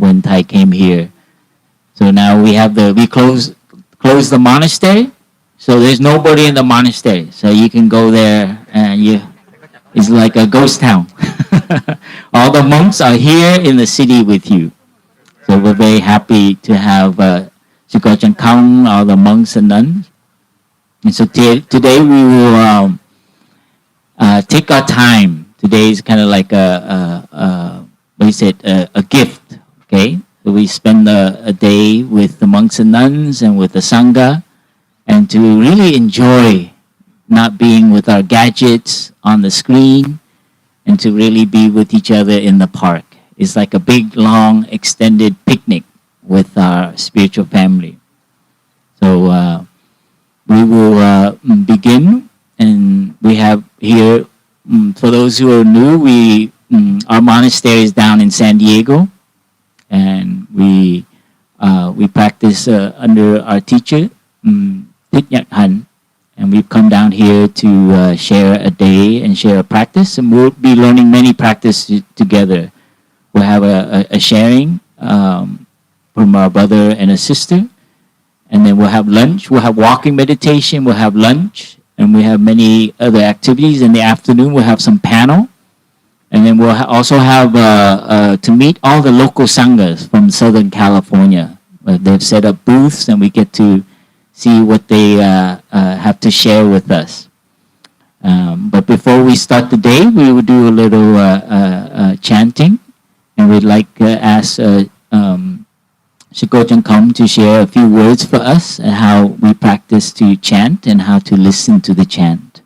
when Thai came here. So now we close the monastery. So there's nobody in the monastery. So you can go there and it's like a ghost town. All the monks are here in the city with you. So we're very happy to have Chân Không, all the monks and nuns. And so today we will take our time. Today is kind of like a gift. Okay, so we spend a day with the monks and nuns and with the sangha, and to really enjoy not being with our gadgets on the screen, and to really be with each other in the park. It's like a big, long, extended picnic with our spiritual family. So we will begin, and we have here, for those who are new, our monastery is down in San Diego, and we practice under our teacher, Thích Nhật Hạnh, and we've come down here to share a day and share a practice, and we'll be learning many practices together. We'll have a sharing from our brother and a sister, and then we'll have lunch. We'll have walking meditation, we'll have lunch, and we have many other activities. In the afternoon, we'll have some panel, and then we'll also have to meet all the local sanghas from Southern California. They've set up booths, and we get to see what they have to share with us. But before we start the day, we will do a little chanting, and we'd like to ask Chân Không to share a few words for us and how we practice to chant and how to listen to the chant.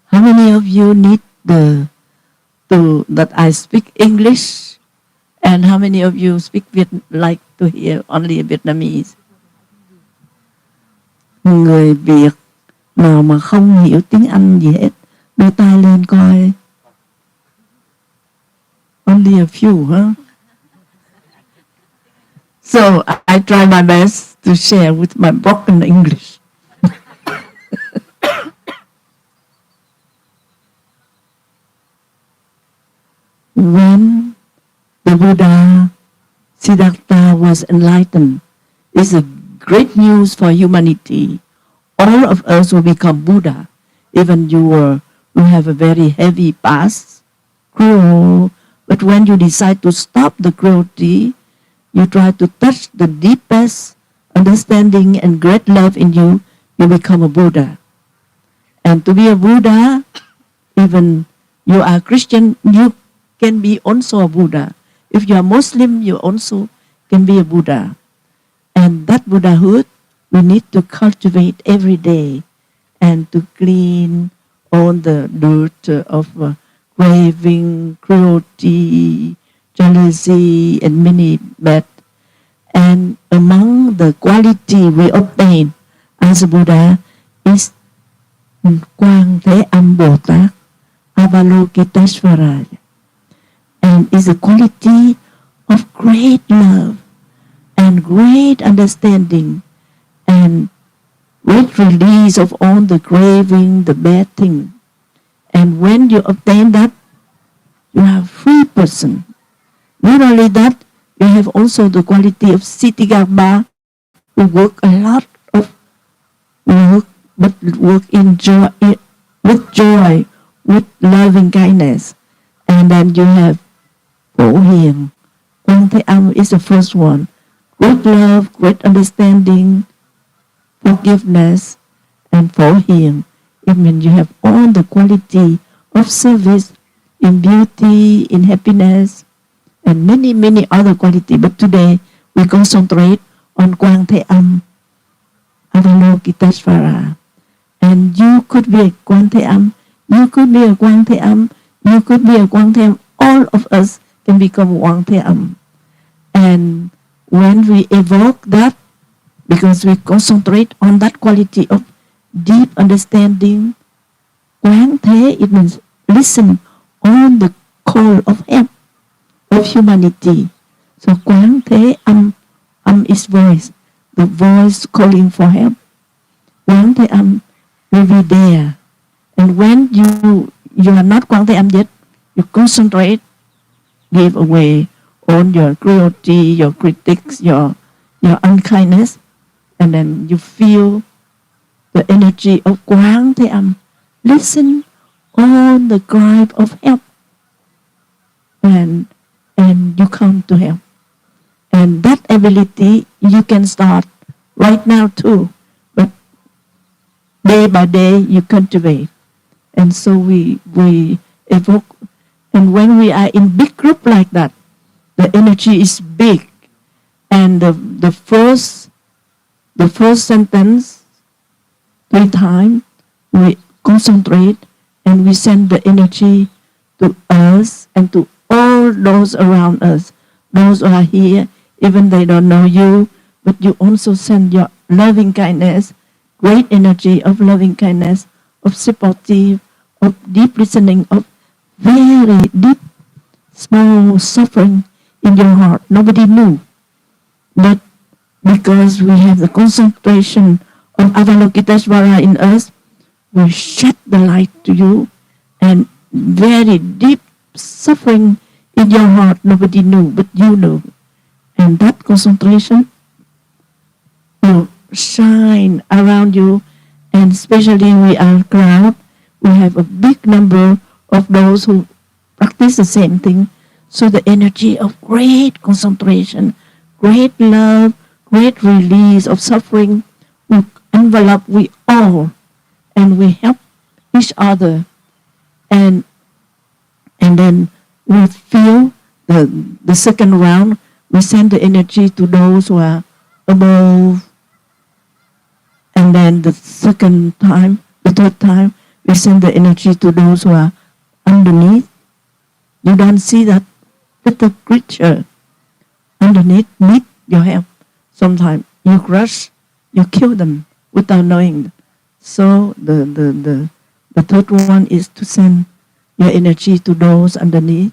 How many of you need that I speak English? And how many of you like to hear only Vietnamese? Người Việt nào mà không hiểu tiếng Anh gì hết, đưa tay lên coi. Only a few, huh? So I try my best to share with my broken English. When the Buddha Siddhartha was enlightened, it's a great news for humanity. All of us will become Buddha. Even you will have a very heavy past, cruel. But when you decide to stop the cruelty, you try to touch the deepest understanding and great love in you, you become a Buddha. And to be a Buddha, even you are Christian, you can be also a Buddha. If you are Muslim, you also can be a Buddha. And that Buddhahood, we need to cultivate every day and to clean all the dirt of craving, cruelty, jealousy, and many bad. And among the quality we obtain as a Buddha is Quang Thế Âm Bồ Tát, Avalokiteshvara. And is a quality of great love and great understanding and great release of all the craving, the bad thing. And when you obtain that, you are a free person. Not only that, you have also the quality of Siddhigarbha, who work a lot of work, but work in joy, with loving kindness. And then you have Phổ Hiền. Quang Thế Âm is the first one. Great love, great understanding, forgiveness, and Phổ Hiền. It means you have all the quality of service in beauty, in happiness, and many, many other qualities. But today, we concentrate on Quang Thế Âm, Avalokiteshvara. And you could be a Quang Thế Âm, you could be a Quang Thế Âm, you could be a Quang Thế Âm. All of us can become Quang Thế Âm. And when we evoke that, because we concentrate on that quality of deep understanding, Quán Thế, it means listen on the call of help of humanity. So Quán Thế Âm is voice, the voice calling for help. Quán Thế Âm will be there. And when you are not Quán Thế Âm yet, you concentrate, give away all your cruelty, your critics, your unkindness, and then you feel the energy of Quán Thế Âm. Listen on the cry of help, and you come to help. And that ability you can start right now too, but day by day you cultivate. And so we evoke, and when we are in big group like that, the energy is big, and the first sentence 3 times we concentrate and we send the energy to us and to all those around us, those who are here, even they don't know you, but you also send your loving kindness, great energy of loving kindness, of supportive, of deep listening, of very deep, small suffering in your heart. Nobody knew. But because we have the concentration of Avalokiteshvara in us, we shed the light to you, and very deep suffering in your heart, nobody knew, but you knew. And that concentration will shine around you, and especially we are a crowd, we have a big number of those who practice the same thing. So the energy of great concentration, great love, great release of suffering will envelop we all, and we help each other. And then we feel the second round, we send the energy to those who are above. And then the third time, we send the energy to those who are underneath. You don't see that little creature underneath need your help. Sometimes you crush, you kill them without knowing. So the third one is to send your energy to those underneath,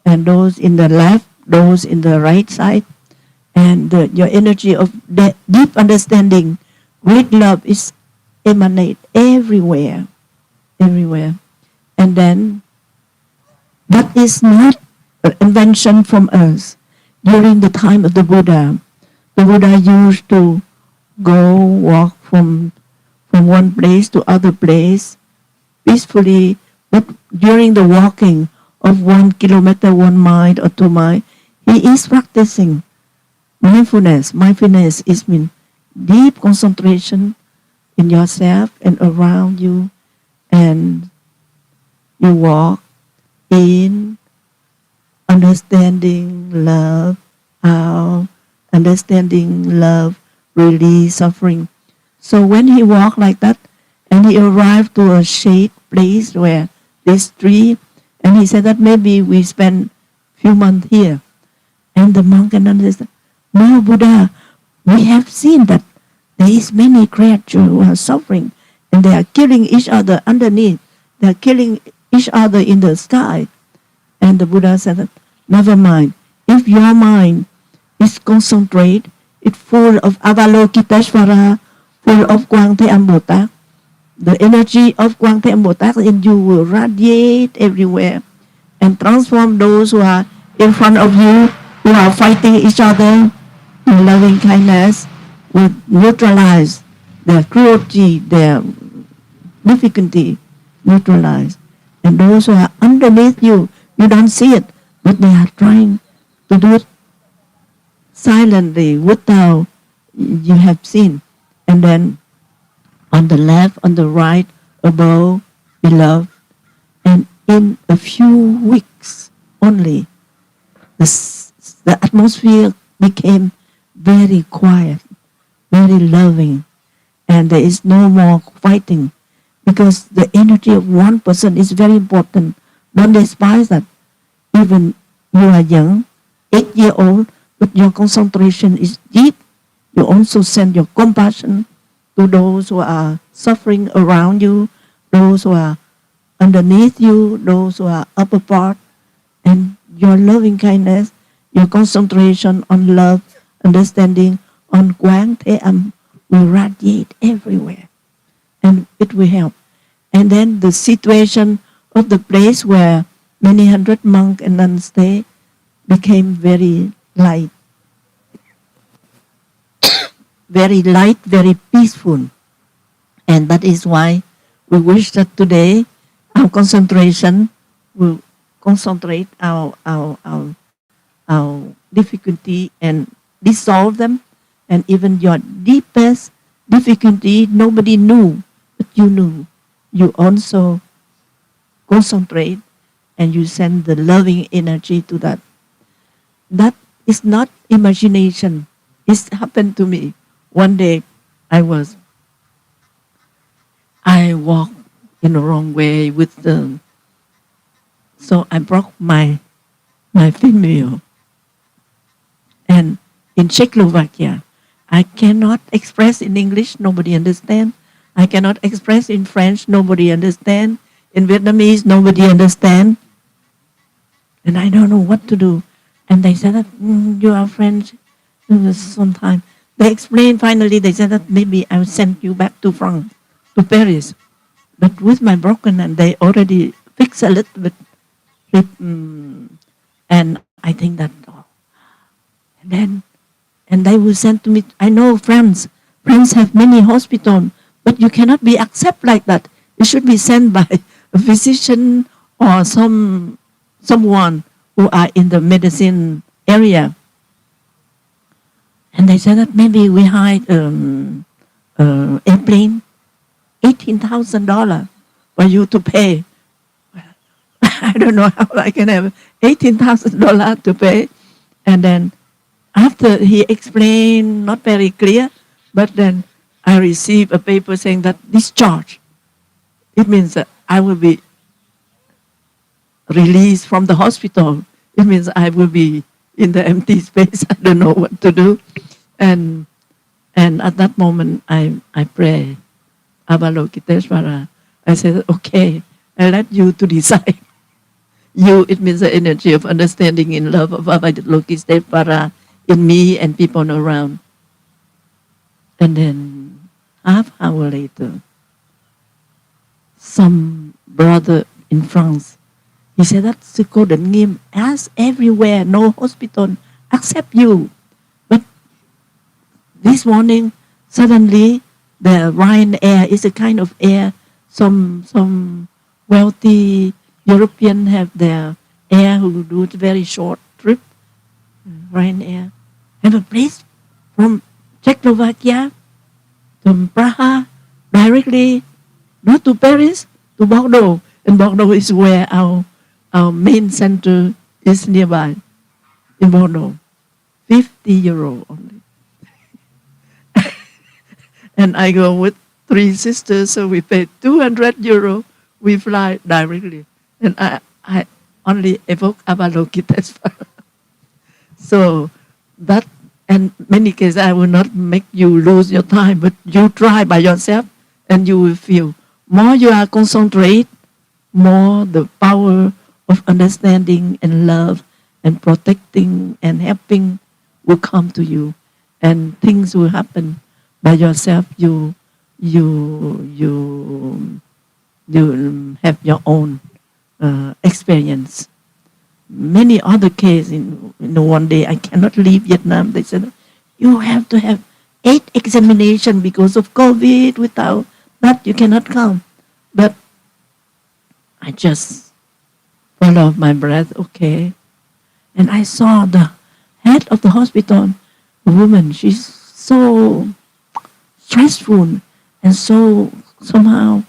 and those in the left, those in the right side, and your energy of deep understanding, great love is emanate everywhere. And then that is not an invention from us. During the time of the Buddha used to go walk from one place to other place peacefully, but during the walking of 1 kilometer, 1 mile or 2 miles, he is practicing mindfulness. Mindfulness is mean deep concentration in yourself and around you, and you walk in understanding love, out, understanding love, release suffering. So when he walked like that, and he arrived to a shade place where this tree, and he said that maybe we spend few months here. And the monk and others said, no, Buddha, we have seen that there is many creatures who are suffering, and they are killing each other underneath. They are killing each other in the sky. And the Buddha said, never mind. If your mind is concentrated, it's full of Avalokiteshvara, full of Quán Thế Âm Bồ Tát, the energy of Quán Thế Âm Bồ Tát in you will radiate everywhere and transform those who are in front of you, who are fighting each other in loving kindness, will neutralize their cruelty, their difficulty, neutralize. And those who are underneath you, you don't see it, but they are trying to do it silently without you have seen. And then on the left, on the right, above, below, and in a few weeks only, the atmosphere became very quiet, very loving, and there is no more fighting, because the energy of one person is very important. Don't despise that. Even you are young, 8-year-old, but your concentration is deep. You also send your compassion to those who are suffering around you, those who are underneath you, those who are upper part, and your loving kindness, your concentration on love understanding on Quang Thế Âm will radiate everywhere, and it will help. And then the situation of the place where many hundred monks and nuns stay became very light, very peaceful. And that is why we wish that today our concentration will concentrate our difficulty and dissolve them. And even your deepest difficulty, nobody knew, but you knew. You also concentrate and you send the loving energy to that. That is not imagination. It happened to me. One day I walked in the wrong way so I broke my femur. And in Czechoslovakia, I cannot express in English, nobody understand. I cannot express in French, nobody understand. In Vietnamese, nobody understand. And I don't know what to do. And they said that you are French. Sometimes they explained finally, they said that maybe I will send you back to France, to Paris. But with my broken hand, they already fixed a little bit. And I think that, and they will send to me, I know France have many hospitals, but you cannot be accepted like that. It should be sent by a physician or someone who are in the medicine area. And they said that maybe we hired airplane, $18,000 for you to pay. I don't know how I can have $18,000 to pay. And then after he explained, not very clear, but then I received a paper saying that discharge. It means that I will be released from the hospital. It means I will be in the empty space. I don't know what to do. And at that moment, I pray, Avalokiteshvara. I said, okay, I let you to decide. You, it means the energy of understanding in love of Avalokiteshvara in me and people around. And then half hour later, some brother in France, he said that cô Định Nghiêm asked everywhere, no hospital accept you. But this morning, suddenly, the Ryanair is a kind of air. Some wealthy European have their air who do a very short trip. Ryanair have a place from Czechoslovakia to Prague directly, not to Paris, to Bordeaux. And Bordeaux is where our main center is nearby, in Bordeaux. €50 only. And I go with 3 sisters, so we pay €200. We fly directly. And I only evoke Avalokiteshvara. So that, and many cases, I will not make you lose your time, but you try by yourself and you will feel more you are concentrate, more the power of understanding and love and protecting and helping will come to you, and things will happen by yourself. You have your own experience. Many other cases. In one day, I cannot leave Vietnam. They said you have to have 8 examinations because of COVID. Without that, you cannot come. But I just follow my breath. Okay, and I saw the head of the hospital, a woman. She's so stressful and so somehow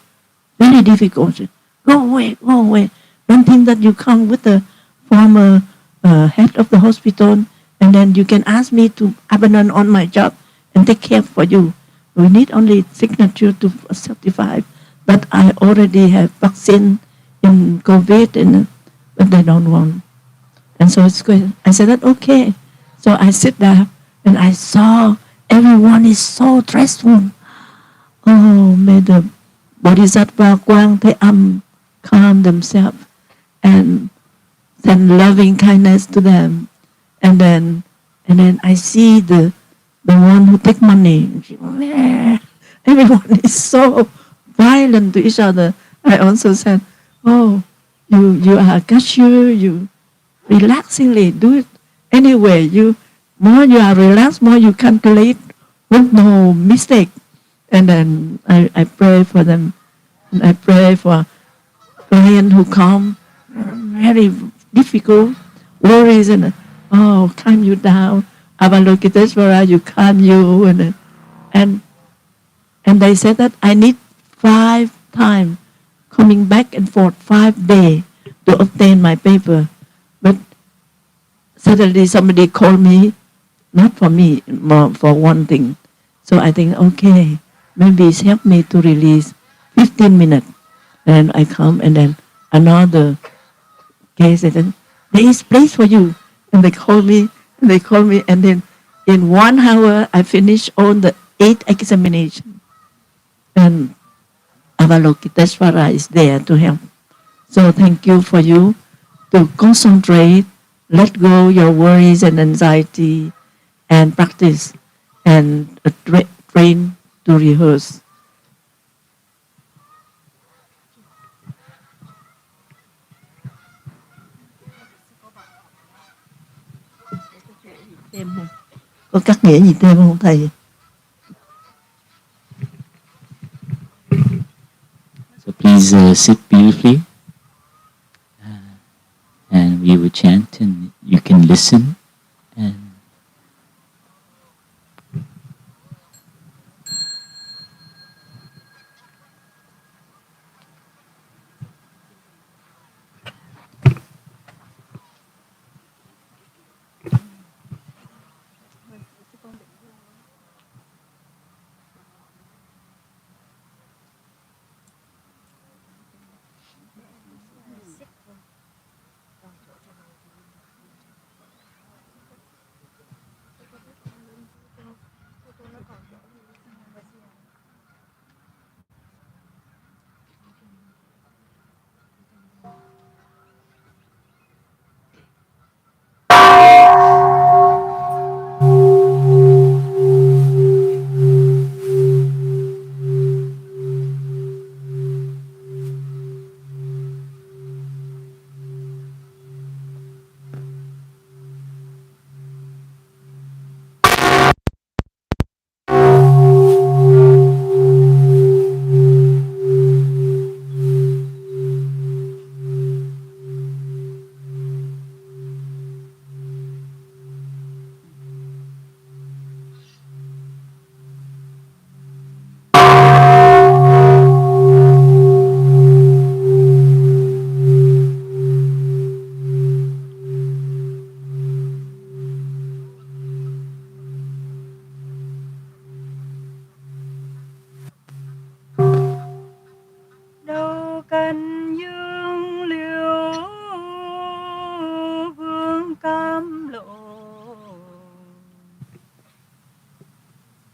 very difficult. Go away, go away. Don't think that you come with the former head of the hospital and then you can ask me to abandon on my job and take care for you. We need only signature to certify that I already have vaccine in COVID, but they don't want. And so it's good. I said that okay. So I sit there and I saw everyone is so stressful. Oh, may the Bodhisattva Quang Thế Âm calm themselves and send loving kindness to them. And And then I see the one who take money. Everyone is so violent to each other. I also said, oh, you are a cashier, you relaxingly do it anyway. More you are relaxed, more you calculate with no mistake. And then I pray for them. And I pray for clients who come, very difficult worries, and calm you down. Avalokiteshvara, you calm you, and they said that I need 5 times coming back and forth 5 days to obtain my paper. But suddenly somebody called me, not for me, more for one thing. So I think, okay, maybe it's helped me to release 15 minutes. And I come, and then another case, and then there is place for you. And they call me, and then in 1 hour, I finish all the 8 examinations. And Avalokiteshvara is there to help. So thank you for you to concentrate, let go your worries and anxiety, and practice, and train to rehearse. Có cắt nghĩa gì thêm không thầy? So please sit beautifully, and we will chant, and you can listen. And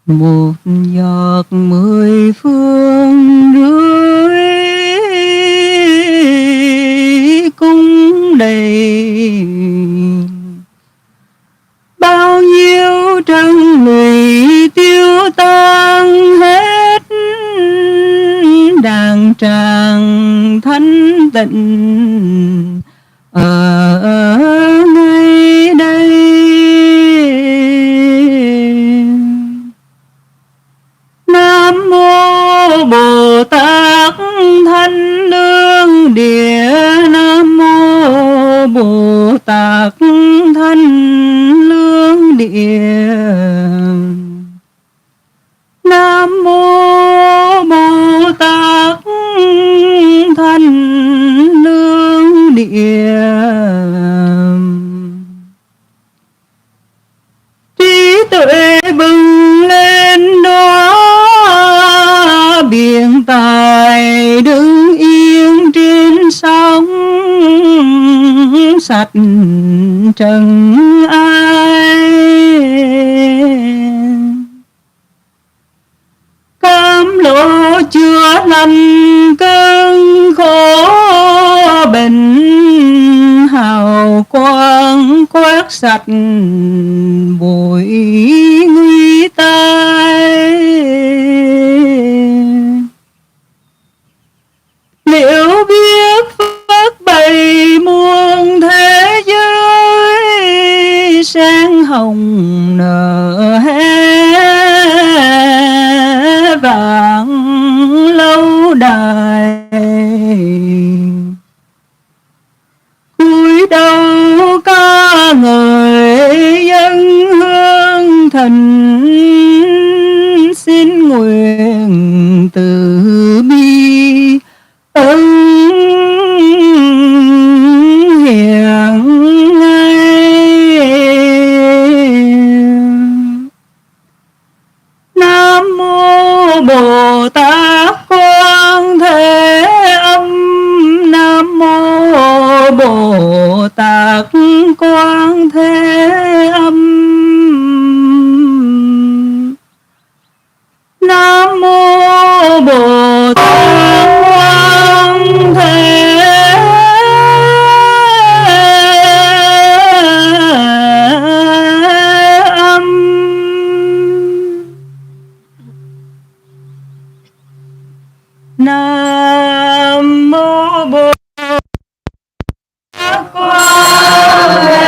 một giọt 10 phương rưới cung đầy, bao nhiêu trăng lụy tiêu tan hết, đàn tràng thanh tịnh ở ngay đây. Nam mô Bồ Tát Thanh Lương Địa, Nam mô Bồ Tát Thanh Lương Địa, Nam mô Bồ Tát Thanh Lương Địa. Trí tuệ bừng lên đó, biển tài đứng yên trên sóng, sạch trần ai. Cam lộ chữa lành cơn khổ bệnh, hào quang quét sạch buồn vạn lâu đài. Cúi đầu ca ngợi dân hương thỉnh, xin nguyện từ bi ân hiện ngay. Nam mô Bồ Tát Quan Thế Âm. Nam mô Bồ Tát Quan Thế Âm. Nam mô Bồ Tát Quan Thế Âm. Nam mô Bồ Tát Quan Thế.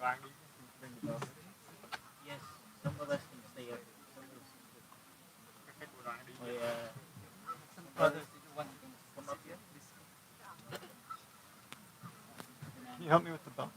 Yes, some of us can stay up. Some of us come up here. Can you help me with the bell?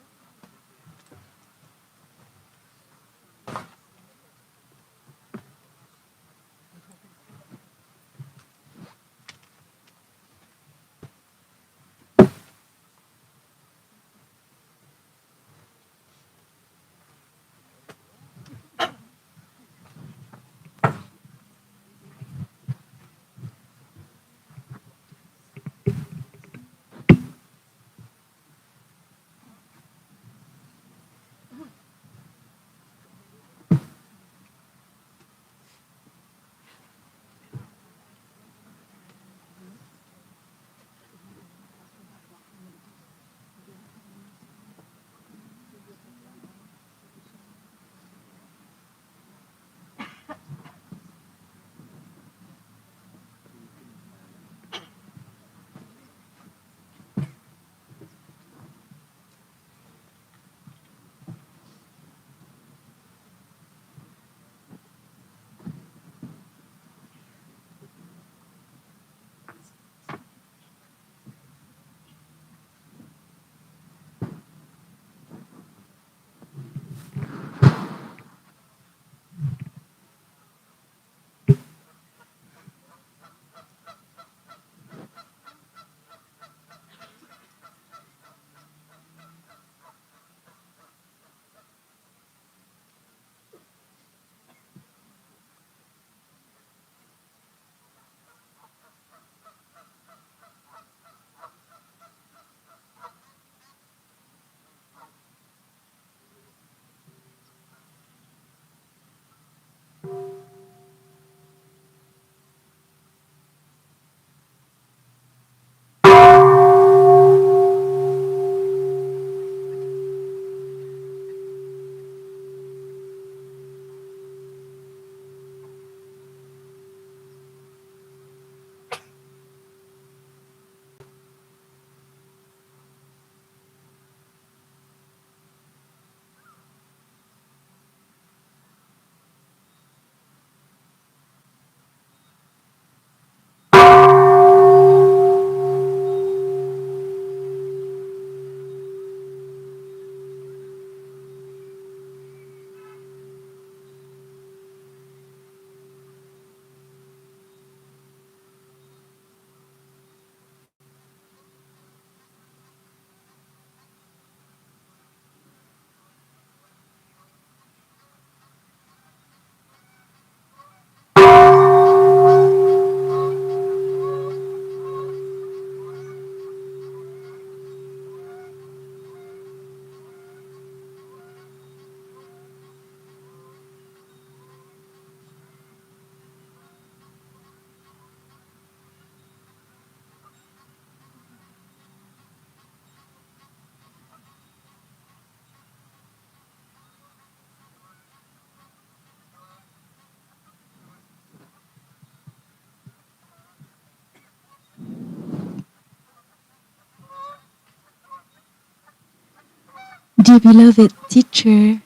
Dear beloved teacher,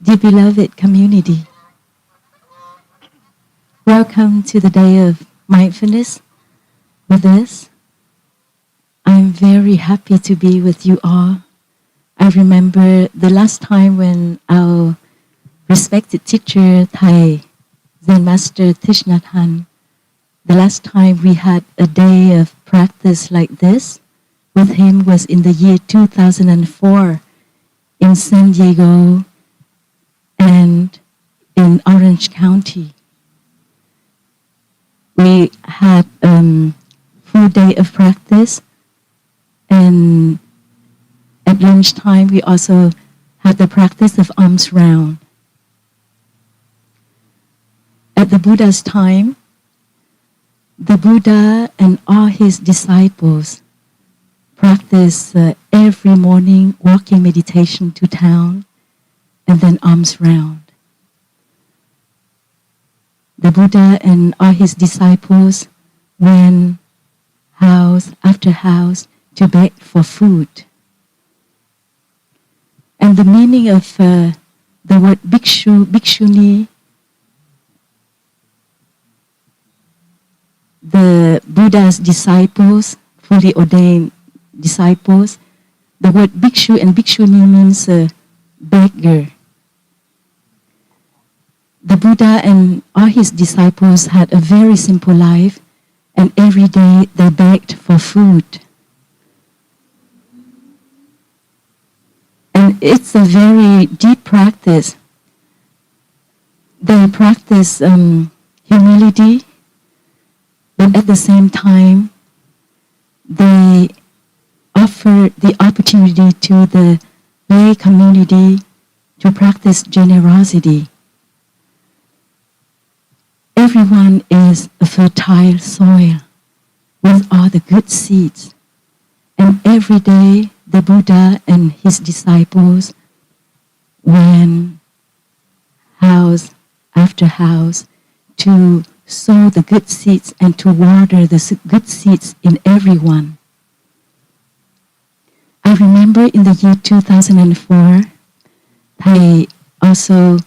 dear beloved community, welcome to the day of mindfulness with us. I'm very happy to be with you all. I remember the last time when our respected teacher, Thầy, Zen Master Thich Nhat Hanh, the last time we had a day of practice like this with him was in the year 2004 in San Diego and in Orange County. We had a full day of practice, and at lunchtime we also had the practice of alms round. At the Buddha's time, the Buddha and all his disciples practice every morning walking meditation to town and then alms round. The Buddha and all his disciples went house after house to beg for food. And the meaning of the word bhikshu, bhikshuni, the Buddha's disciples, fully ordained disciples, the word bhikshu and bhikshuni means beggar. The Buddha and all his disciples had a very simple life, and every day they begged for food. And it's a very deep practice. They practice humility, but at the same time, they offer the opportunity to the lay community to practice generosity. Everyone is a fertile soil with all the good seeds. And every day, the Buddha and his disciples went house after house to sow the good seeds and to water the good seeds in everyone. I remember in the year 2004, I also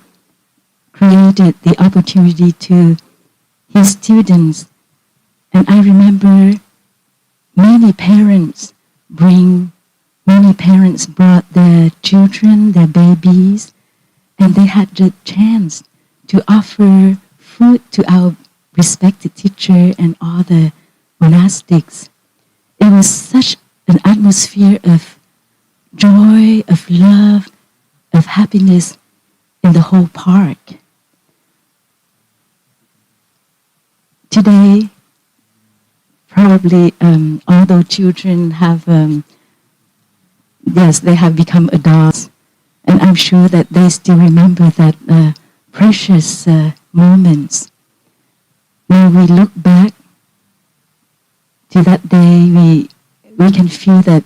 created the opportunity to his students. And I remember many parents brought their children, their babies, and they had the chance to offer food to our respected teacher and all the monastics. It was such an atmosphere of joy, of love, of happiness in the whole park. Today, probably although children have, they have become adults, and I'm sure that they still remember that precious moments. When we look back to that day, we can feel that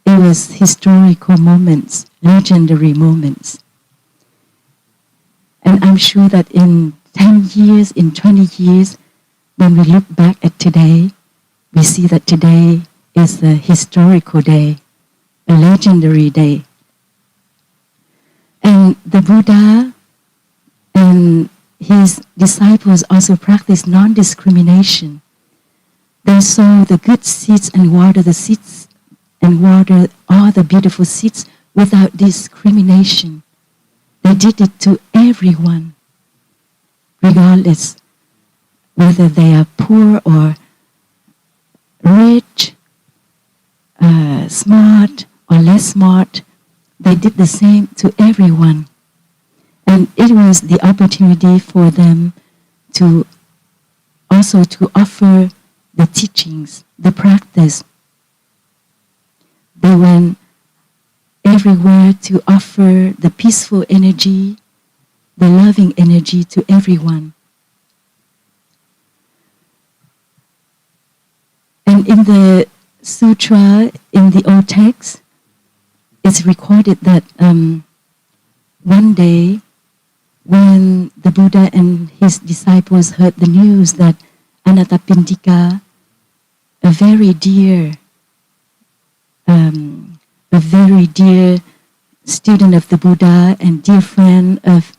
it was historical moments, legendary moments. And I'm sure that in 10 years, in 20 years, when we look back at today, we see that today is a historical day, a legendary day. And the Buddha and his disciples also practiced non-discrimination. They sow the good seeds and water the seeds and water all the beautiful seeds without discrimination. They did it to everyone, regardless whether they are poor or rich, smart or less smart. They did the same to everyone. And it was the opportunity for them to also to offer the teachings, the practice. They went everywhere to offer the peaceful energy, the loving energy to everyone. And in the sutra, in the old text, it's recorded that one day when the Buddha and his disciples heard the news that Anathapindika, a very dear student of the Buddha and dear friend of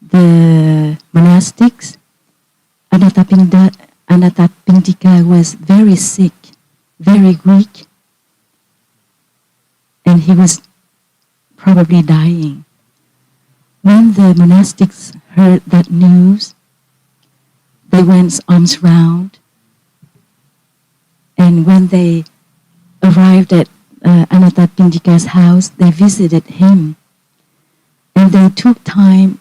the monastics, Anathapindika was very sick, very weak, and he was probably dying. When the monastics heard that news, they went alms round, and when they arrived at Anathapindika's house, they visited him, and they took time,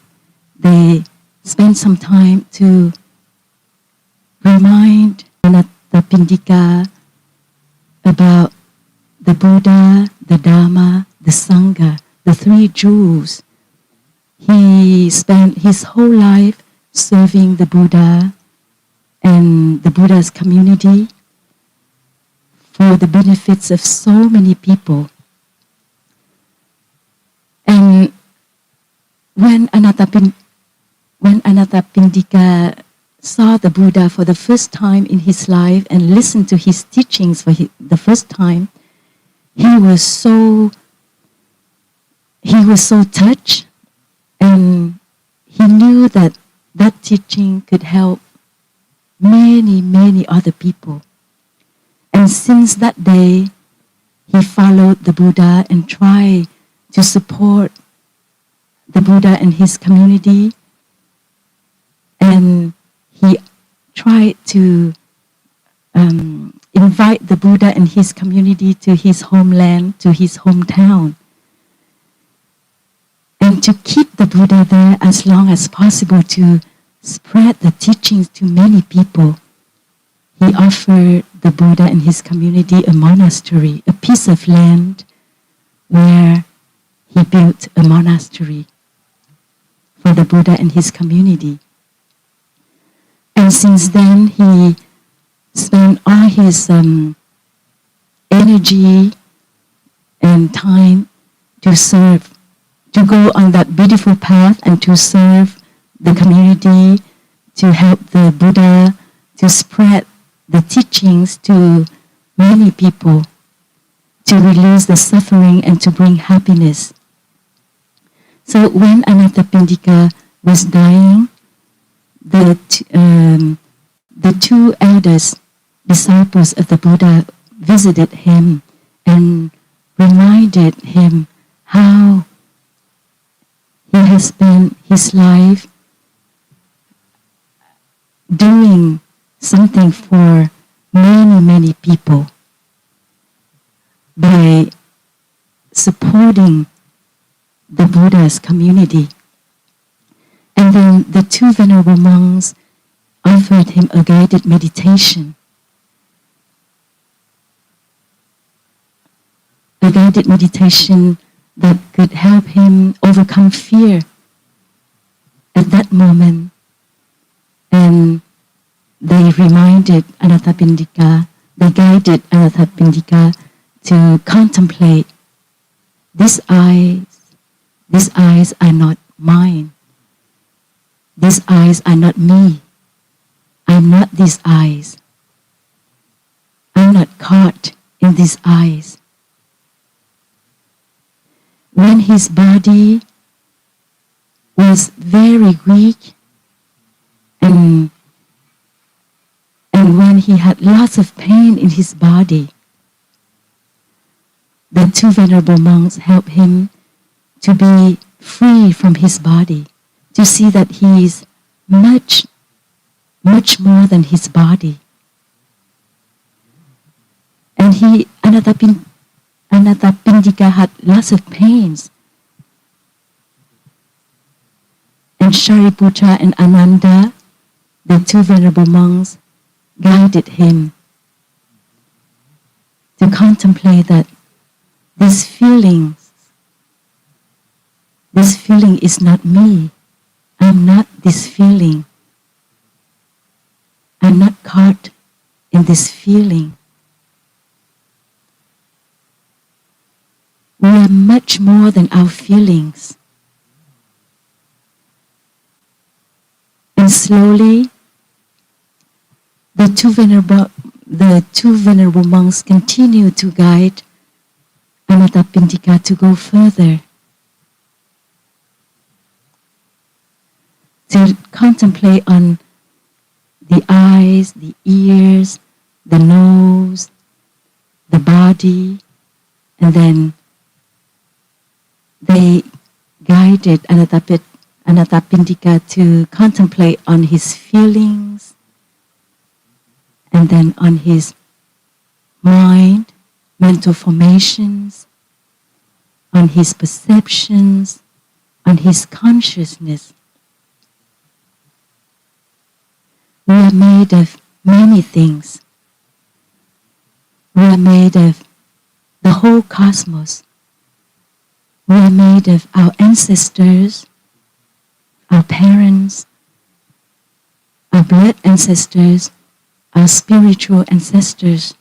they spent some time to remind Anathapindika about the Buddha, the Dharma, the Sangha, the three jewels. He spent his whole life serving the Buddha and the Buddha's community for the benefits of so many people. And when Anathapindika saw the Buddha for the first time in his life and listened to his teachings for the first time, he was so he was so touched, and he knew that that teaching could help many other people. And since that day, he followed the Buddha and tried to support the Buddha and his community. And he tried to invite the Buddha and his community to his homeland, to his hometown. And to keep the Buddha there as long as possible, to spread the teachings to many people, he offered the Buddha and his community a monastery, a piece of land where he built a monastery for the Buddha and his community. And since then, he spent all his energy and time to serve, to go on that beautiful path and to serve the community, to help the Buddha, to spread the teachings to many people, to release the suffering and to bring happiness. So when Anathapindika was dying, the two eldest disciples of the Buddha visited him and reminded him how he has spent his life doing something for many people by supporting the Buddha's community. And then the two venerable monks offered him a guided meditation. A guided meditation that could help him overcome fear at that moment. And they reminded Anathapindika, they guided Anathapindika to contemplate, these eyes are not mine. These eyes are not me. I'm not these eyes. I'm not caught in these eyes. When his body was very weak and when he had lots of pain in his body, the two venerable monks helped him to be free from his body, to see that he is much more than his body. And Anathapindika had lots of pains. And Shariputra and Ananda, the two venerable monks, guided him to contemplate that this feeling is not me. I'm not this feeling. I'm not caught in this feeling. We are much more than our feelings. And slowly, the two venerable monks continue to guide Anathapindika to go further, to contemplate on the eyes, the ears, the nose, the body, and then they guided Anathapindika to contemplate on his feelings and then on his mind, mental formations, on his perceptions, on his consciousness. We are made of many things. We are made of the whole cosmos. We are made of our ancestors, our parents, our blood ancestors, our spiritual ancestors.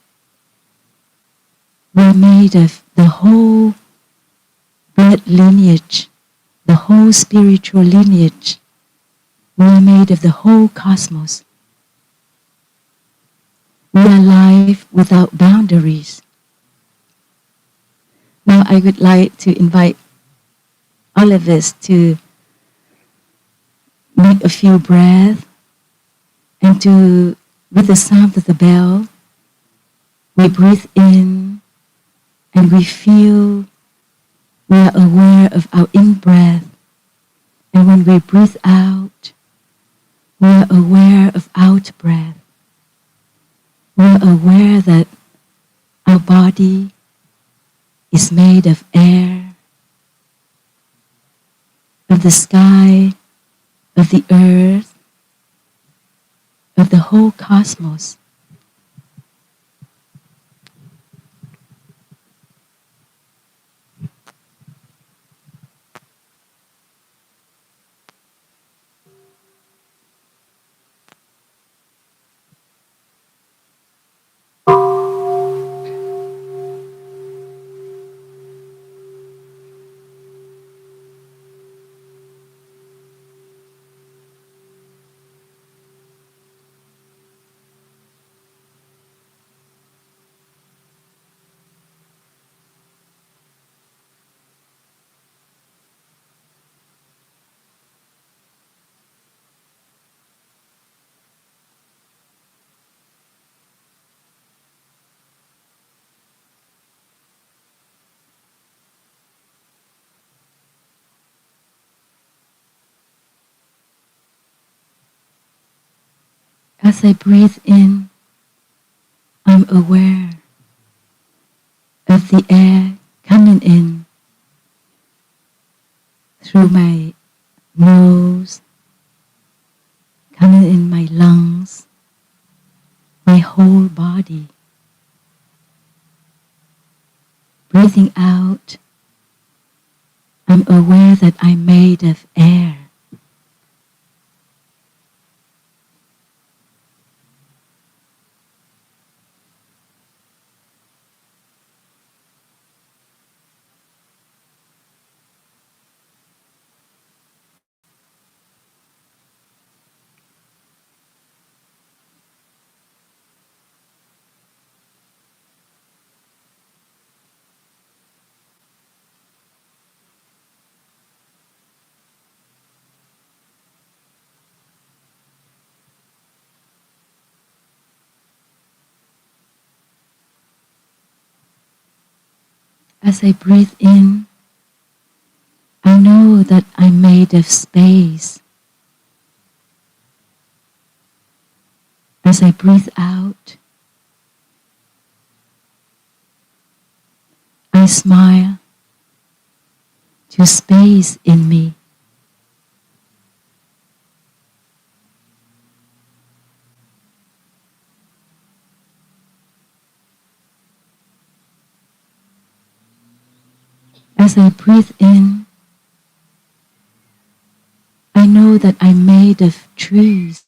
We are made of the whole blood lineage, the whole spiritual lineage. We are made of the whole cosmos. We are life without boundaries. Now I would like to invite all of us to make a few breaths and to, with the sound of the bell, we breathe in and we feel we are aware of our in-breath. And when we breathe out, we are aware of out-breath. We are aware that our body is made of air, of the sky, of the earth, of the whole cosmos. As I breathe in, I'm aware of the air coming in through my nose, coming in my lungs, my whole body. Breathing out, I'm aware that I'm made of air. As I breathe in, I know that I'm made of space. As I breathe out, I smile to space in me. As I breathe in, I know that I'm made of trees.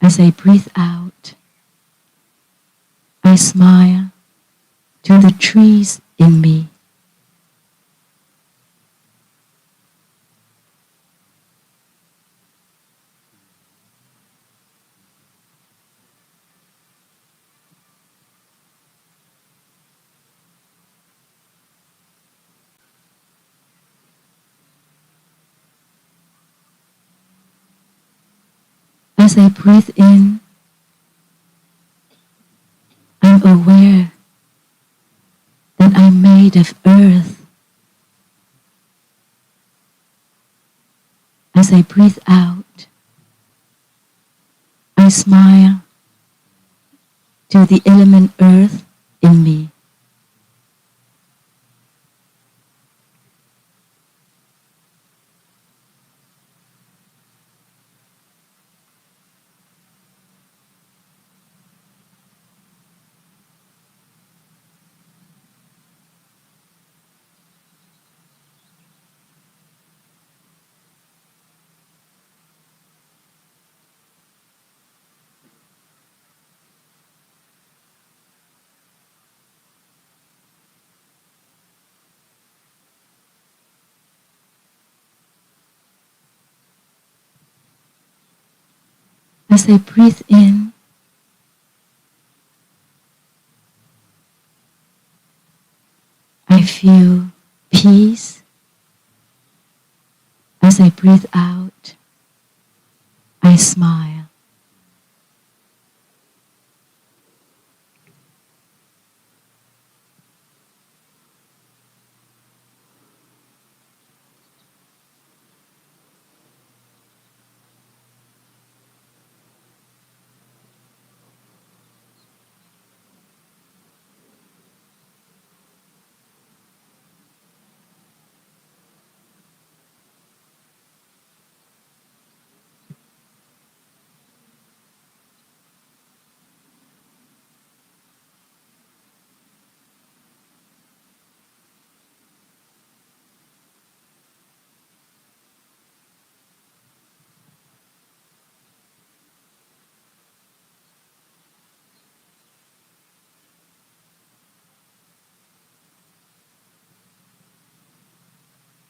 As I breathe out, I smile to the trees in me. As I breathe in, I'm aware that I'm made of earth. As I breathe out, I smile to the element earth in me. As I breathe in, I I feel peace. As I breathe out, I smile.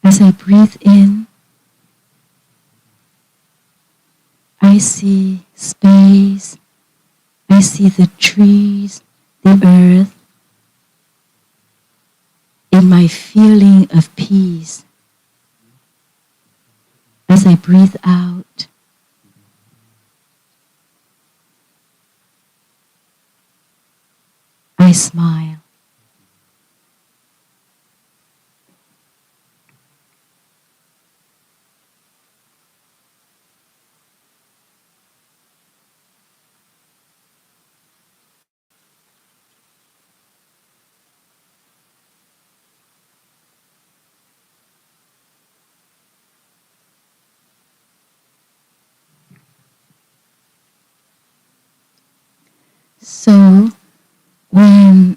As I breathe in, I see space, I see the trees, the earth, in my feeling of peace. As I breathe out, I smile. So, when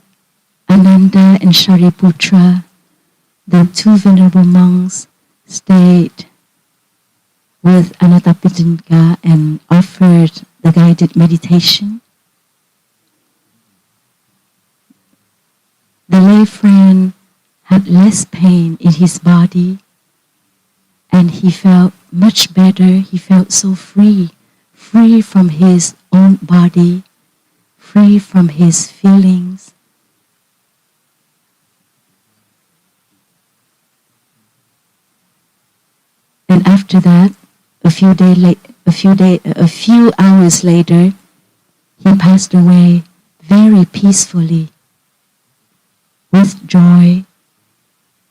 Ananda and Shariputra, the two venerable monks, stayed with Anathapindika and offered the guided meditation, the lay friend had less pain in his body and he felt much better. He felt so free from his own body, free from his feelings. And after that, a few hours later, he passed away very peacefully, with joy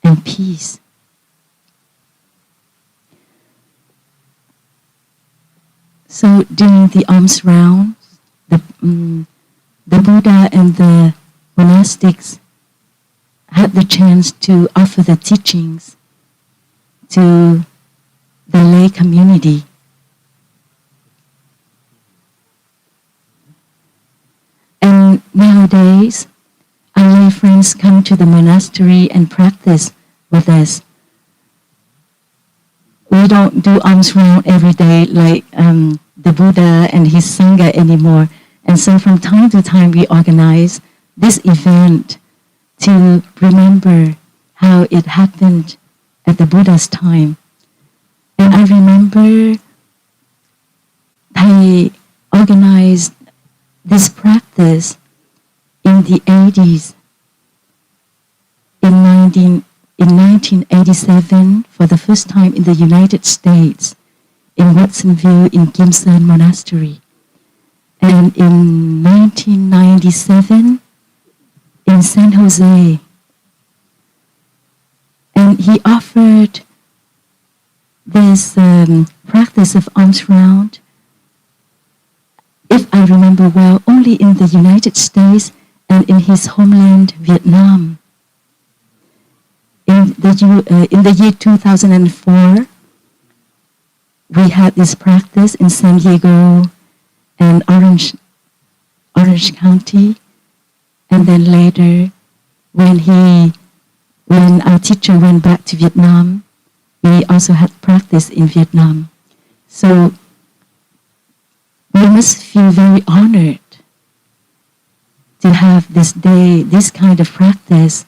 and peace. So during the alms round, the Buddha and the monastics had the chance to offer the teachings to the lay community. And nowadays, our lay friends come to the monastery and practice with us. We don't do alms round every day like the Buddha and his Sangha anymore. And so from time to time we organize this event to remember how it happened at the Buddha's time. And I remember they organized this practice in the 80s. In 1987, for the first time in the United States, in Watsonville in Gimson Monastery. And in 1997, in San Jose. And he offered this practice of alms round, if I remember well, only in the United States and in his homeland, Vietnam. In the year 2004, we had this practice in San Diego and Orange County, and then later, when our teacher went back to Vietnam, we also had practice in Vietnam. So we must feel very honored to have this day, this kind of practice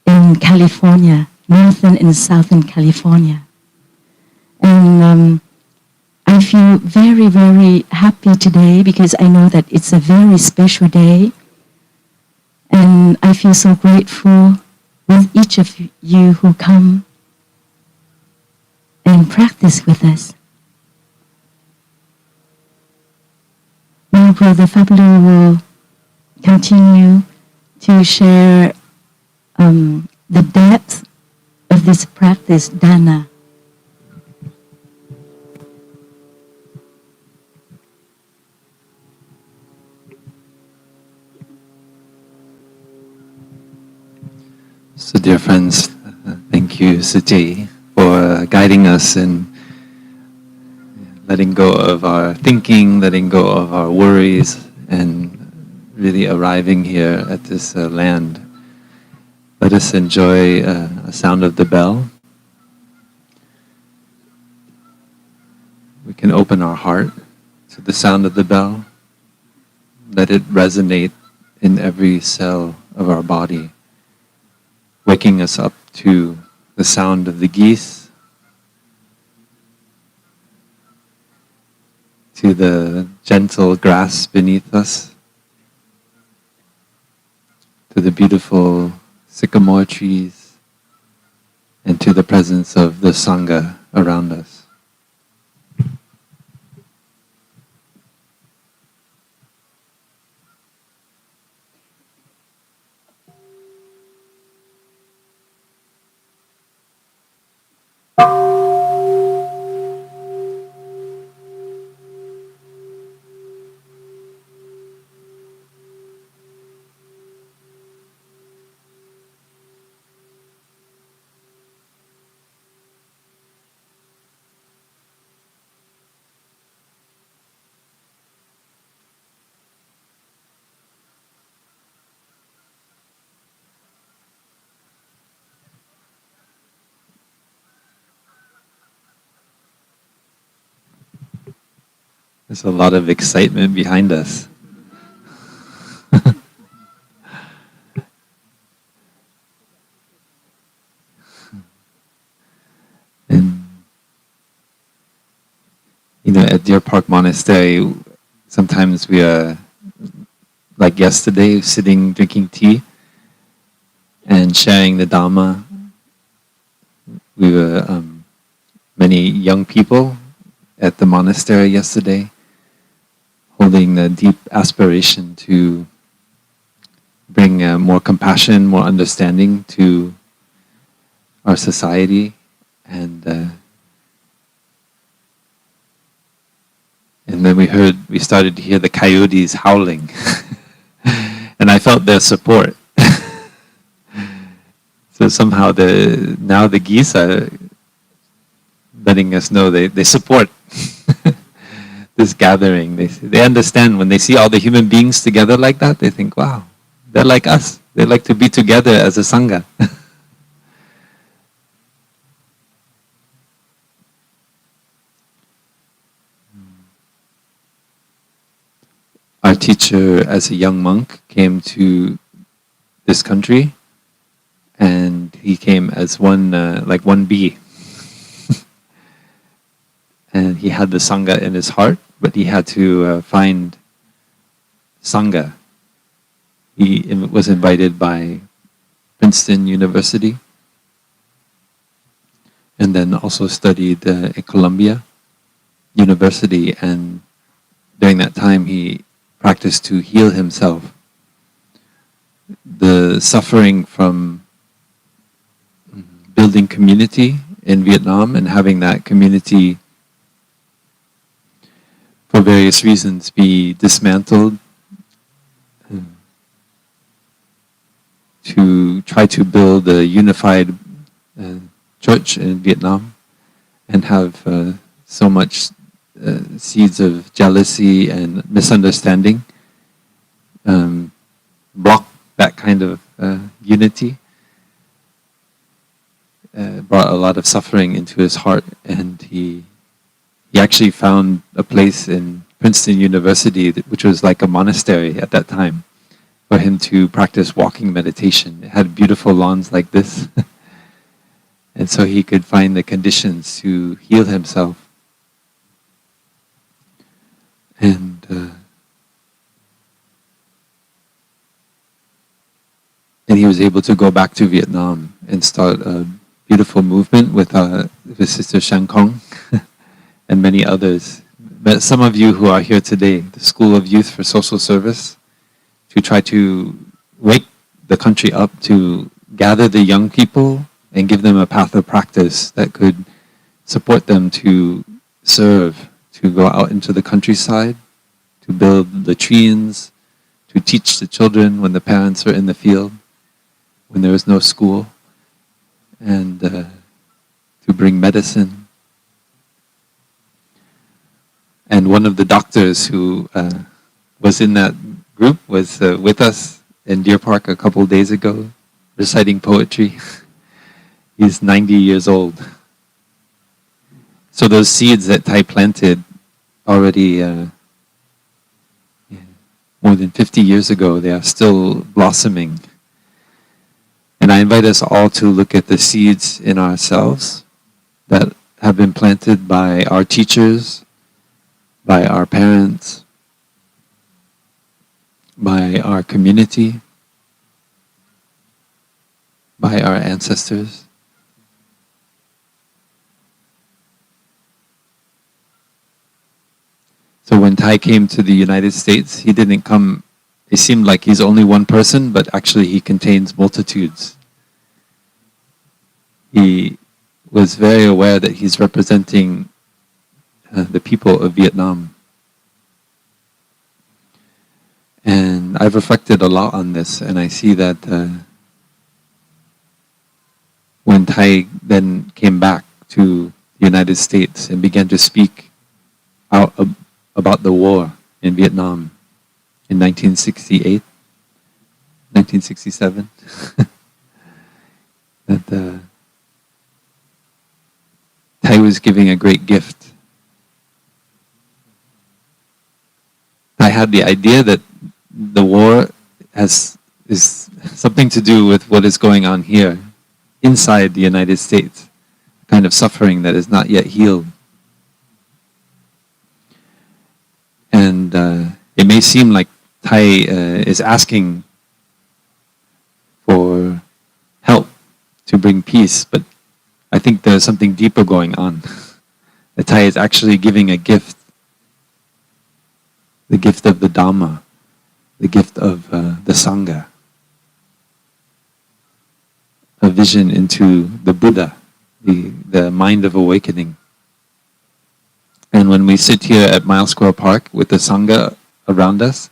in California, Northern and Southern California. And I feel very, very happy today because I know that it's a very special day. And I feel so grateful with each of you who come and practice with us. My brother Fabio will continue to share the depth of this practice, Dāna. So dear friends, thank you Sujay for guiding us in letting go of our thinking, letting go of our worries, and really arriving here at this land. Let us enjoy a sound of the bell. We can open our heart to the sound of the bell. Let it resonate in every cell of our body, waking us up to the sound of the geese, to the gentle grass beneath us, to the beautiful sycamore trees, and to the presence of the Sangha around us. There's a lot of excitement behind us. And at Deer Park Monastery, sometimes we are, like yesterday, sitting drinking tea and sharing the Dharma. We were many young people at the monastery yesterday, holding a deep aspiration to bring more compassion, more understanding to our society, and then we started to hear the coyotes howling, and I felt their support. So somehow now the geese are letting us know they support this gathering. They understand when they see all the human beings together like that, they think, wow, they're like us. They like to be together as a Sangha. Our teacher, as a young monk, came to this country, and he came as one bee. And he had the Sangha in his heart, but he had to find Sangha. He was invited by Princeton University, and then also studied at Columbia University, and during that time he practiced to heal himself. The suffering from building community in Vietnam and having that community for various reasons be dismantled, to try to build a unified church in Vietnam, and have so much seeds of jealousy and misunderstanding block that kind of unity, brought a lot of suffering into his heart, and he actually found a place in Princeton University, which was like a monastery at that time, for him to practice walking meditation. It had beautiful lawns like this. And so he could find the conditions to heal himself. And he was able to go back to Vietnam and start a beautiful movement with Sister Chân Không and many others. But some of you who are here today, the School of Youth for Social Service, to try to wake the country up, to gather the young people and give them a path of practice that could support them to serve, to go out into the countryside, to build latrines, to teach the children when the parents are in the field, when there is no school, and to bring medicine. And one of the doctors who was in that group was with us in Deer Park a couple of days ago, reciting poetry. He's 90 years old. So those seeds that Thai planted already more than 50 years ago, they are still blossoming. And I invite us all to look at the seeds in ourselves that have been planted by our teachers, by our parents, by our community, by our ancestors. So when Thai came to the United States, he didn't come, it seemed like he's only one person, but actually he contains multitudes. He was very aware that he's representing the people of Vietnam. And I've reflected a lot on this, and I see that when Thai then came back to the United States and began to speak out about the war in Vietnam in 1968, 1967, that Thai was giving a great gift. Thai had the idea that the war is something to do with what is going on here inside the United States, a kind of suffering that is not yet healed. And it may seem like Thai is asking for help to bring peace, but I think there's something deeper going on. The Thai is actually giving a gift, the gift of the Dharma, the gift of the Sangha, a vision into the Buddha, the mind of awakening. And when we sit here at Mile Square Park with the Sangha around us,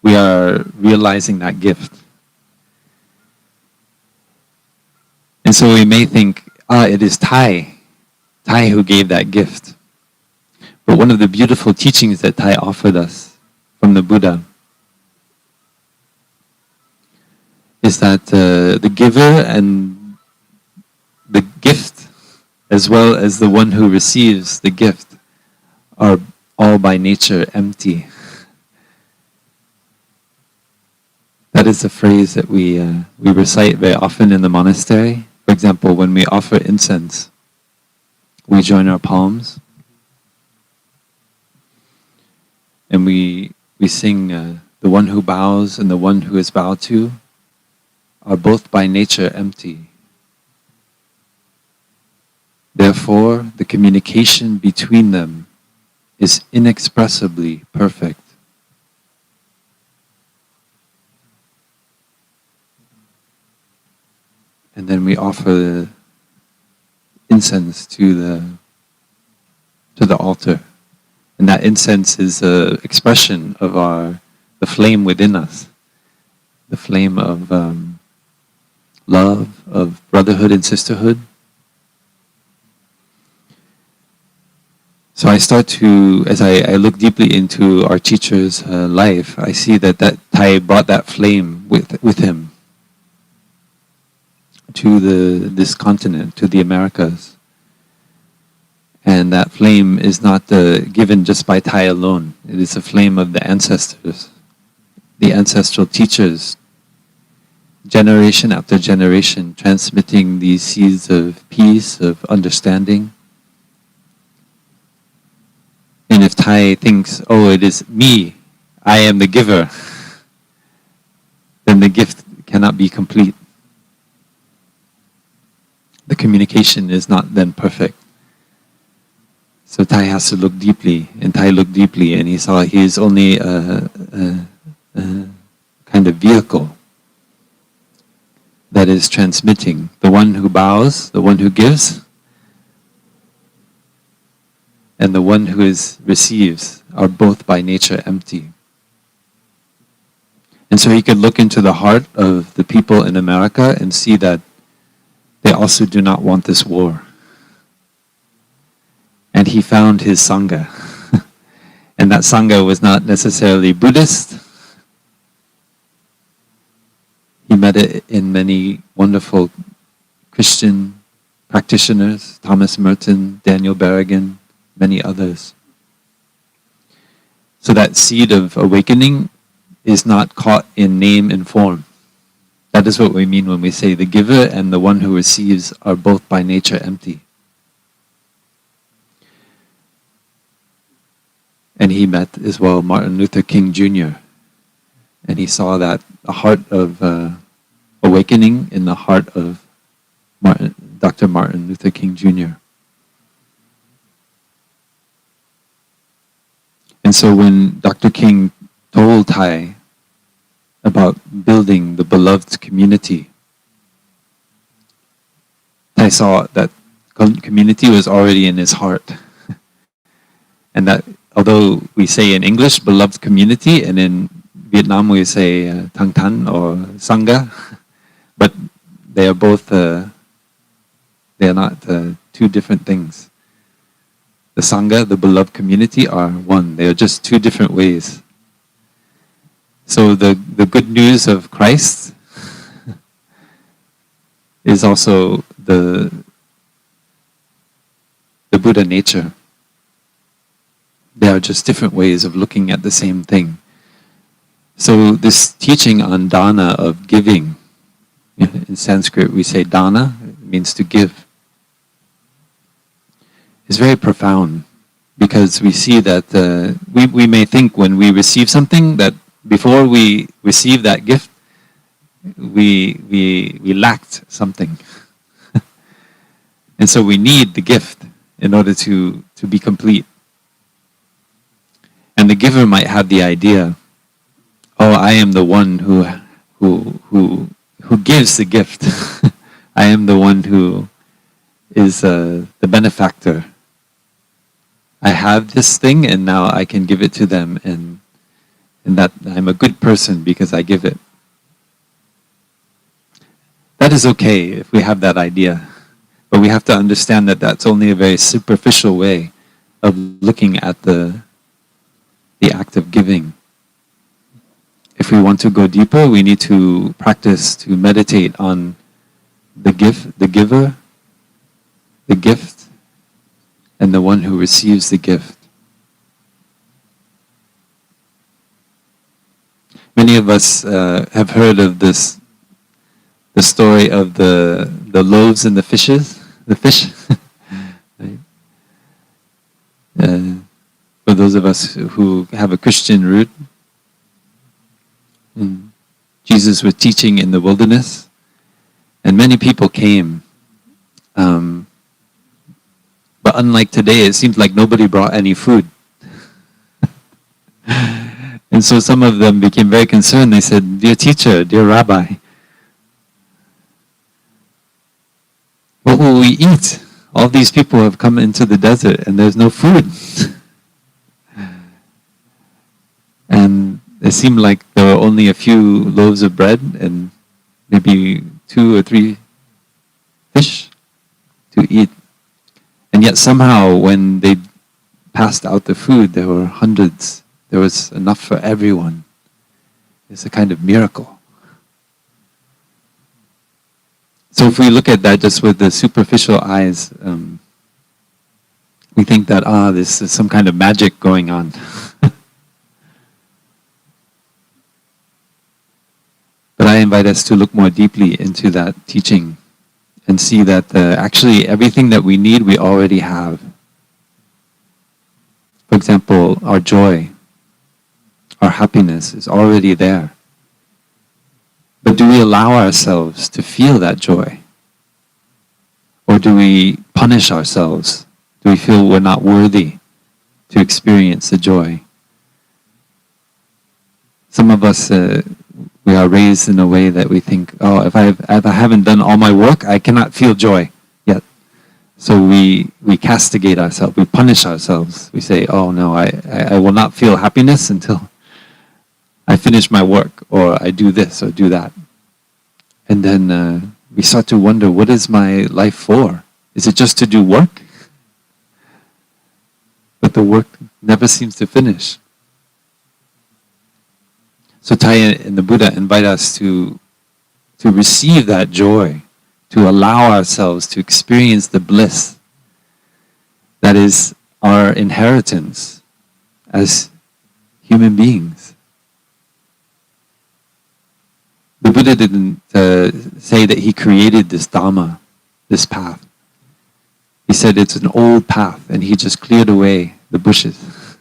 we are realizing that gift. And so we may think, it is Thai who gave that gift. But one of the beautiful teachings that Thai offered us from the Buddha is that the giver and the gift, as well as the one who receives the gift, are all by nature empty. That is a phrase that we recite very often in the monastery. For example, when we offer incense, we join our palms and we sing, the one who bows and the one who is bowed to are both by nature empty. Therefore, the communication between them is inexpressibly perfect. And then we offer incense to the altar. And that incense is an expression of the flame within us. The flame of love, of brotherhood and sisterhood. So I start to, as I look deeply into our teacher's life, I see that Thai brought that flame with him to this continent, to the Americas. And that flame is not given just by Thai alone. It is a flame of the ancestors, the ancestral teachers, generation after generation, transmitting these seeds of peace, of understanding. And if Thai thinks, it is me, I am the giver, then the gift cannot be complete. the communication is not then perfect. So Thai has to look deeply, and Thai looked deeply, and he saw he is only a kind of vehicle that is transmitting. The one who bows, the one who gives, and the one who receives are both by nature empty. And so he could look into the heart of the people in America and see that they also do not want this war. And he found his Sangha. And that Sangha was not necessarily Buddhist. He met it in many wonderful Christian practitioners, Thomas Merton, Daniel Berrigan, many others. So that seed of awakening is not caught in name and form. That is what we mean when we say the giver and the one who receives are both by nature empty. And he met as well Martin Luther King Jr. And he saw that a heart of awakening in the heart of Dr. Martin Luther King Jr. And so when Dr. King told Thai about building the beloved community, Thai saw that community was already in his heart. And that although we say in English beloved community, and in Vietnam we say Thang Tan or Sangha, but they are both, they are not two different things. The Sangha, the beloved community, are one. They are just two different ways. So the good news of Christ is also the Buddha nature. They are just different ways of looking at the same thing. So this teaching on Dāna, of giving, in Sanskrit we say Dāna, it means to give, is very profound, because we see that we may think when we receive something that before we receive that gift, we lacked something. And so we need the gift in order to be complete. And the giver might have the idea, oh, I am the one who gives the gift. I am the one who is the benefactor. I have this thing and now I can give it to them, and that I'm a good person because I give it. That is okay if we have that idea, but we have to understand that that's only a very superficial way of looking at the act of giving. If we want to go deeper, we need to practice to meditate on the giver, the gift, and the one who receives the gift. Many of us have heard of the story of the loaves and the fishes, the fish. Right? For those of us who have a Christian root, Jesus was teaching in the wilderness, and many people came. But unlike today, it seems like nobody brought any food. And so some of them became very concerned. They said, "Dear teacher, dear rabbi, what will we eat? All these people have come into the desert and there's no food." And it seemed like there were only a few loaves of bread and maybe 2 or 3 fish to eat. And yet somehow when they passed out the food, there were hundreds. There was enough for everyone. It's a kind of miracle. So if we look at that just with the superficial eyes, we think that, this is some kind of magic going on. But I invite us to look more deeply into that teaching and see that actually everything that we need, we already have. For example, our joy, our happiness is already there. But do we allow ourselves to feel that joy? Or do we punish ourselves? Do we feel we're not worthy to experience the joy? Some of us, we are raised in a way that we think, oh, if I haven't done all my work, I cannot feel joy yet. So we castigate ourselves, we punish ourselves. We say, oh no, I will not feel happiness until I finish my work, or I do this or do that. And then we start to wonder, what is my life for? Is it just to do work? But the work never seems to finish. So Thaya and the Buddha invite us to receive that joy, to allow ourselves to experience the bliss that is our inheritance as human beings. The Buddha didn't say that he created this Dharma, this path. He said it's an old path, and he just cleared away the bushes.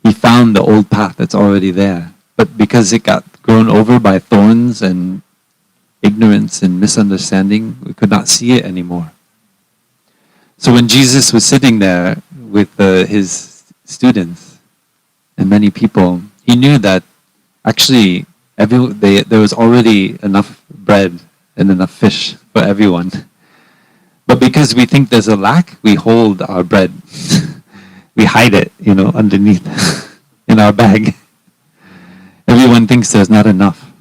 He found the old path that's already there. But because it got grown over by thorns and ignorance and misunderstanding, we could not see it anymore. So when Jesus was sitting there with his students and many people, he knew that actually there was already enough bread and enough fish for everyone. But because we think there's a lack, we hold our bread. We hide it, underneath in our bag. Everyone thinks there's not enough.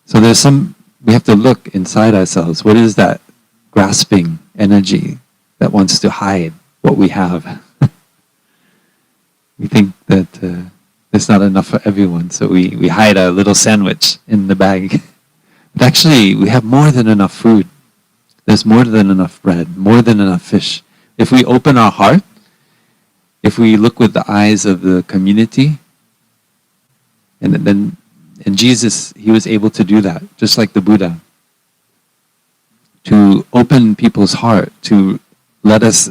So we have to look inside ourselves. What is that grasping energy that wants to hide what we have? We think that there's not enough for everyone, so we hide our little sandwich in the bag. But actually, we have more than enough food. There's more than enough bread, more than enough fish. If we open our heart, if we look with the eyes of the community, and Jesus, he was able to do that, just like the Buddha. To open people's heart, to let us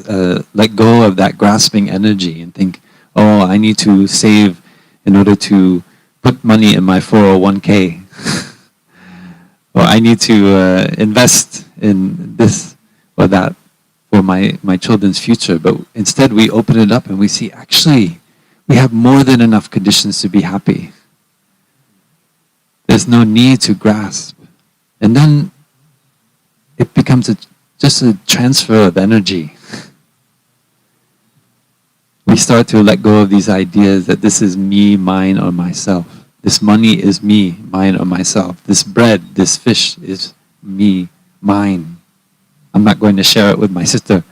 let go of that grasping energy and think, oh, I need to save in order to put money in my 401k. Or I need to invest in this or that for my children's future. But instead we open it up and we see, actually, we have more than enough conditions to be happy. There's no need to grasp. And then it becomes just a transfer of energy. We start to let go of these ideas that this is me, mine, or myself. This money is me, mine, or myself. This bread, this fish is me, mine. I'm not going to share it with my sister.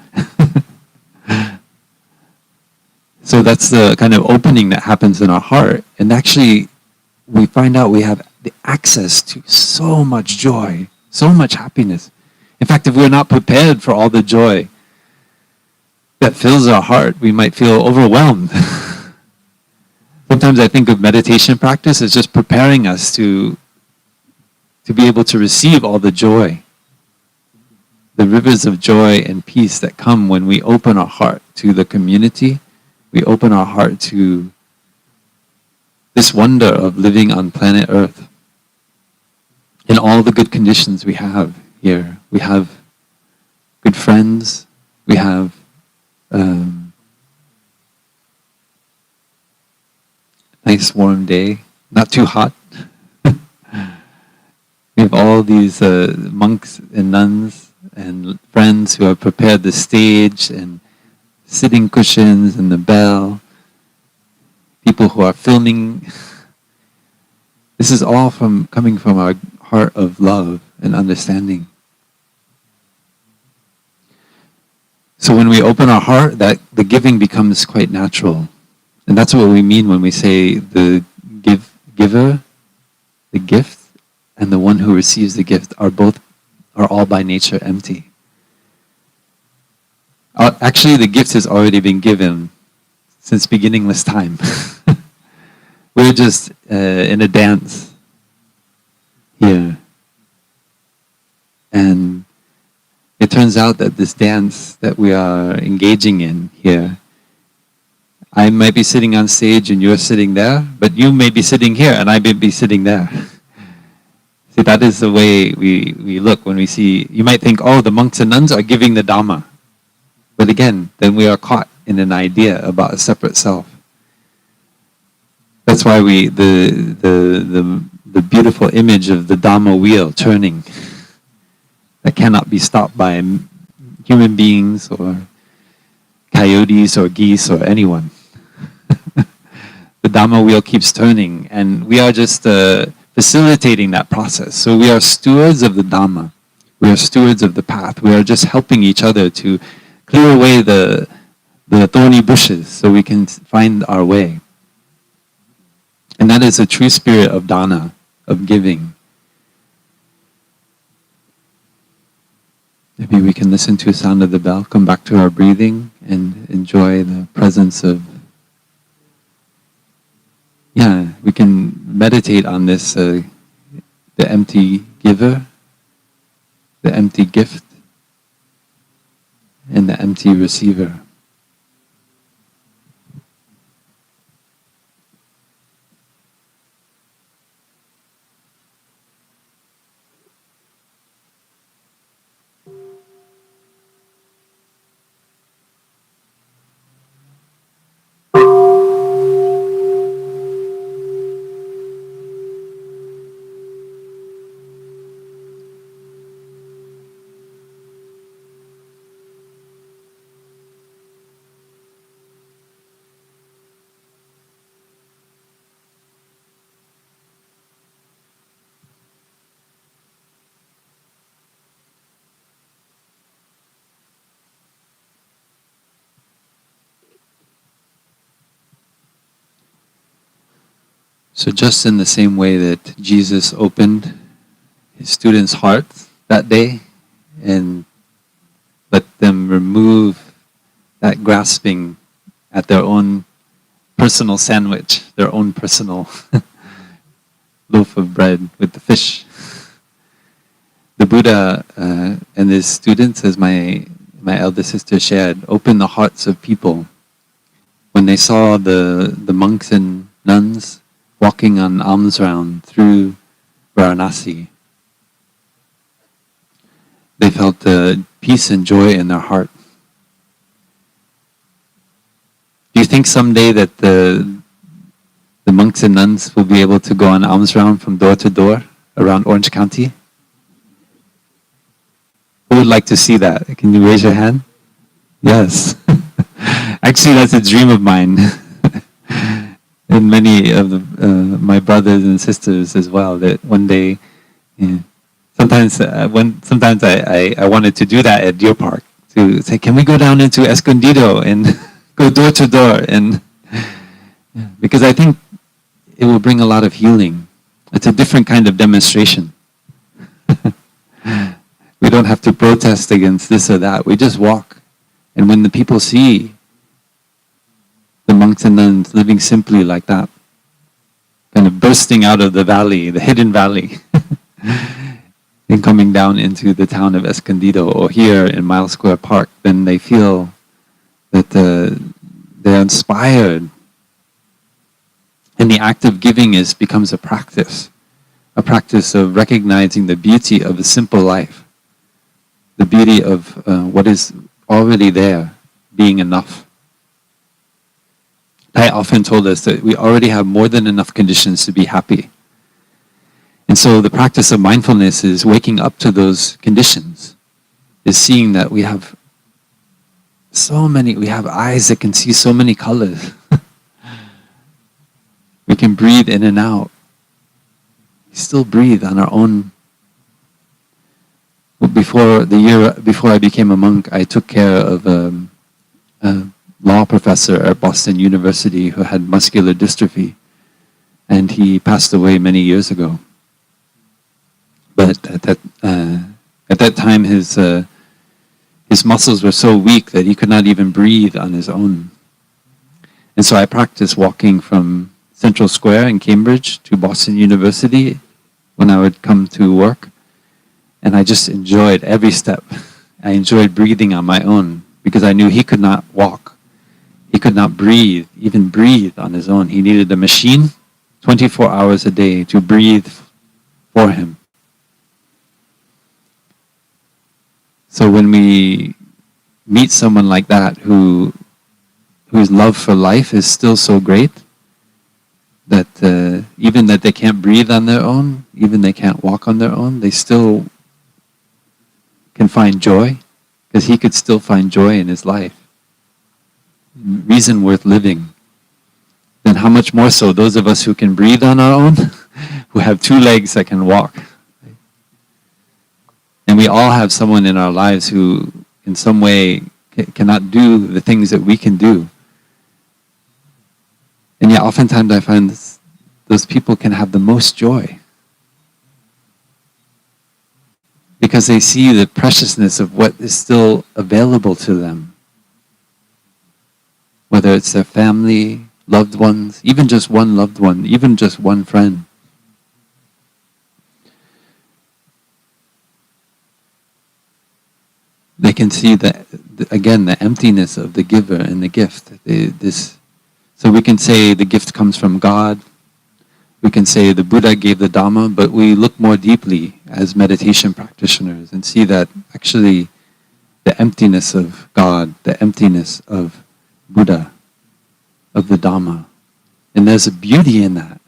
So that's the kind of opening that happens in our heart. And actually, we find out we have the access to so much joy, so much happiness. In fact, if we're not prepared for all the joy that fills our heart, we might feel overwhelmed. Sometimes I think of meditation practice as just preparing us to be able to receive all the joy, the rivers of joy and peace that come when we open our heart to the community, we open our heart to this wonder of living on planet Earth. In all the good conditions we have here, we have good friends, we have nice warm day, not too hot. We have all these monks and nuns and friends who have prepared the stage and sitting cushions and the bell, people who are filming. This is all coming from our heart of love and understanding. So when we open our heart, that the giving becomes quite natural. And that's what we mean when we say the giver, the gift, and the one who receives the gift are all by nature empty. Actually, the gift has already been given since beginningless time. We're just in a dance here. And it turns out that this dance that we are engaging in here, I might be sitting on stage and you're sitting there, but you may be sitting here and I may be sitting there. See, that is the way we look when we see, you might think, oh, the monks and nuns are giving the Dharma. But again, then we are caught in an idea about a separate self. That's why the beautiful image of the Dharma wheel turning that cannot be stopped by human beings or coyotes or geese or anyone. The Dharma wheel keeps turning, and we are just facilitating that process. So we are stewards of the Dharma. We are stewards of the path. We are just helping each other to clear away the thorny bushes so we can find our way. And that is a true spirit of Dāna, of giving. Maybe we can listen to the sound of the bell, come back to our breathing, and enjoy the presence of... Yeah, we can meditate on this, the empty giver, the empty gift, and the empty receiver. So just in the same way that Jesus opened his students' hearts that day and let them remove that grasping at their own personal sandwich, their own personal loaf of bread with the fish. The Buddha and his students, as my elder sister shared, opened the hearts of people when they saw the monks and nuns walking on alms round through Varanasi. They felt peace and joy in their heart. Do you think someday that the monks and nuns will be able to go on alms round from door to door around Orange County? Who would like to see that? Can you raise your hand? Yes. Actually, that's a dream of mine. And many of my brothers and sisters as well, that one day, sometimes I wanted to do that at Deer Park, to say, can we go down into Escondido and go door to door? And because I think it will bring a lot of healing. It's a different kind of demonstration. We don't have to protest against this or that. We just walk. And when the people see the monks and nuns living simply like that, kind of bursting out of the valley, the hidden valley, and coming down into the town of Escondido or here in Mile Square Park, then they feel that they're inspired. And the act of giving becomes a practice of recognizing the beauty of a simple life, the beauty of what is already there, being enough. I often told us that we already have more than enough conditions to be happy. And so the practice of mindfulness is waking up to those conditions, is seeing that we have eyes that can see so many colors. We can breathe in and out. We still breathe on our own. Before I became a monk, I took care of a law professor at Boston University who had muscular dystrophy, and he passed away many years ago. But at that time, his muscles were so weak that he could not even breathe on his own. And so I practiced walking from Central Square in Cambridge to Boston University when I would come to work, and I just enjoyed every step. I enjoyed breathing on my own because I knew he could not walk. He could not even breathe on his own. He needed a machine 24 hours a day to breathe for him. So when we meet someone like that whose love for life is still so great, that even that they can't breathe on their own, even they can't walk on their own, they still can find joy, because he could still find joy in his life. Reason worth living. Then how much more so those of us who can breathe on our own, who have 2 legs that can walk. And we all have someone in our lives who in some way cannot do the things that we can do. And yet oftentimes I find those people can have the most joy, because they see the preciousness of what is still available to them. Whether it's their family, loved ones, even just one loved one, even just one friend. They can see again, the emptiness of the giver and the gift. So we can say the gift comes from God. We can say the Buddha gave the Dharma, but we look more deeply as meditation practitioners and see that actually the emptiness of God, the emptiness of Buddha, of the Dharma. And there's a beauty in that.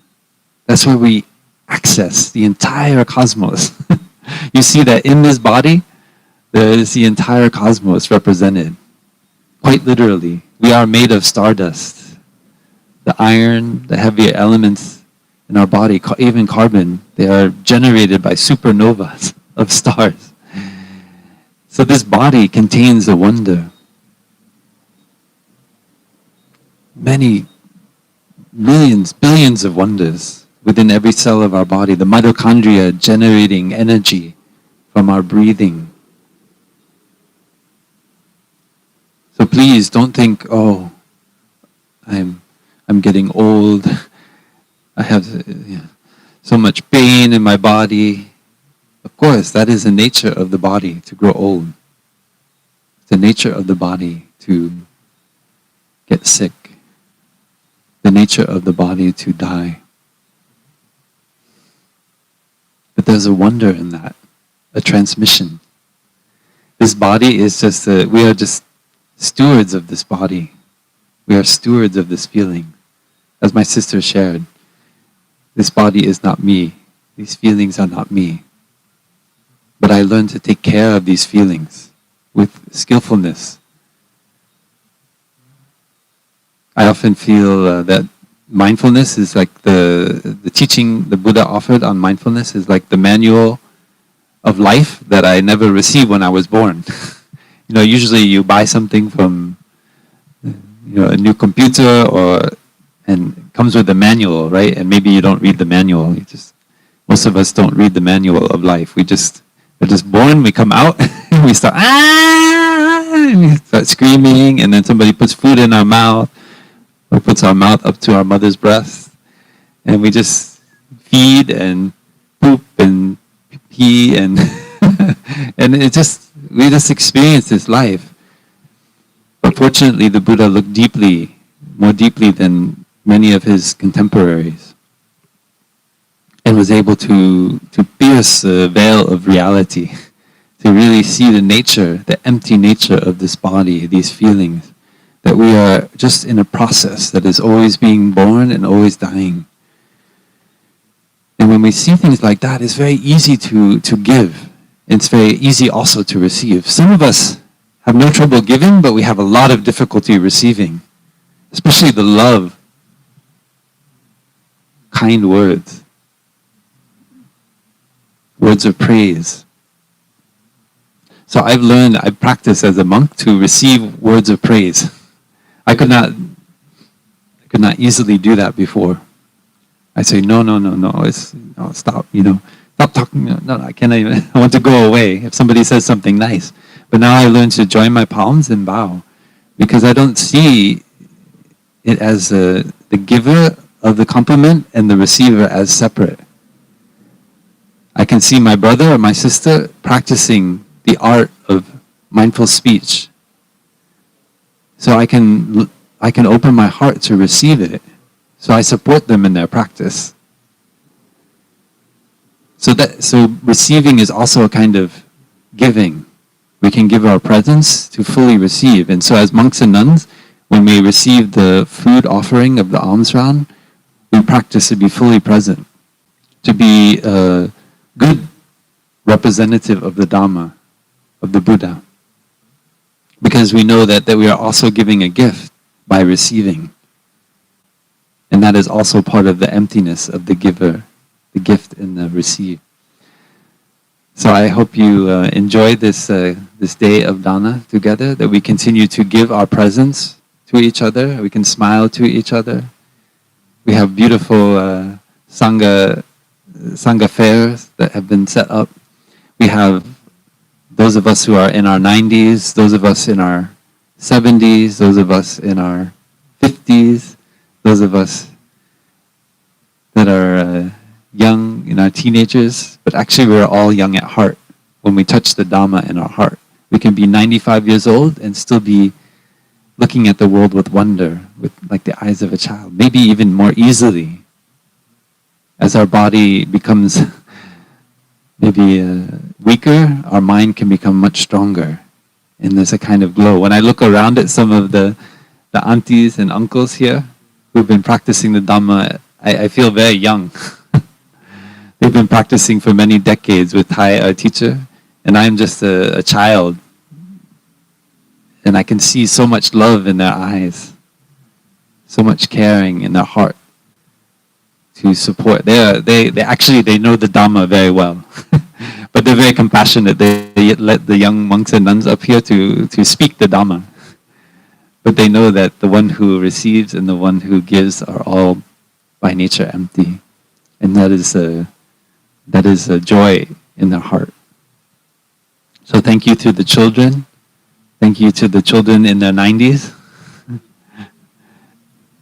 That's where we access the entire cosmos. You see that in this body, there is the entire cosmos represented. Quite literally. We are made of stardust. The iron, the heavier elements in our body, even carbon, they are generated by supernovas of stars. So this body contains a wonder. Many millions, billions of wonders within every cell of our body. The mitochondria generating energy from our breathing. So please don't think, oh, I'm getting old. I have so much pain in my body. Of course, that is the nature of the body to grow old. It's the nature of the body to get sick. The nature of the body to die. But there's a wonder in that, a transmission. This body is just, we are just stewards of this body. We are stewards of this feeling. As my sister shared, this body is not me. These feelings are not me. But I learned to take care of these feelings with skillfulness. I often feel that mindfulness is like the teaching the Buddha offered on mindfulness is like the manual of life that I never received when I was born. Usually you buy something from a new computer and it comes with a manual, right? And maybe you don't read the manual. Most of us don't read the manual of life. We're just born, we come out, and we start and we start screaming, and then somebody puts food in our mouth, or puts our mouth up to our mother's breast, and we just feed and poop and pee and and we just experience this life. But fortunately, the Buddha looked deeply, more deeply than many of his contemporaries, and was able to pierce the veil of reality, to really see the nature, the empty nature of this body, these feelings, that we are just in a process that is always being born and always dying. And when we see things like that, it's very easy to give. It's very easy also to receive. Some of us have no trouble giving, but we have a lot of difficulty receiving, especially the love, kind words, words of praise. So I've practiced as a monk to receive words of praise. I could not easily do that before. I say, no, stop, stop talking, no, I can't even, I want to go away if somebody says something nice. But now I learn to join my palms and bow, because I don't see it as the giver of the compliment and the receiver as separate. I can see my brother or my sister practicing the art of mindful speech. So I can open my heart to receive it. So I support them in their practice. So receiving is also a kind of giving. we can give our presence to fully receive. And so as monks and nuns, when we receive the food offering of the alms round, we practice to be fully present, to be a good representative of the Dharma, of the Buddha. Because we know that we are also giving a gift by receiving. And that is also part of the emptiness of the giver, the gift and the receive. So I hope you enjoy this day of Dāna together, that we continue to give our presence to each other, we can smile to each other. We have beautiful Sangha fairs that have been set up. We have those of us who are in our 90s, those of us in our 70s, those of us in our 50s, those of us that are young in our teenagers, but actually we're all young at heart when we touch the Dhamma in our heart. We can be 95 years old and still be looking at the world with wonder, with like the eyes of a child, maybe even more easily. As our body becomes maybe weaker, our mind can become much stronger. And there's a kind of glow. When I look around at some of the aunties and uncles here who've been practicing the Dhamma, I feel very young. They've been practicing for many decades with Thai, our teacher, and I'm just a child. And I can see so much love in their eyes, so much caring in their heart to support. They actually know the Dhamma very well, but they're very compassionate. They let the young monks and nuns up here to speak the Dhamma. But they know that the one who receives and the one who gives are all by nature empty. And that is a joy in their heart. So thank you to the children. Thank you to the children in their 90s.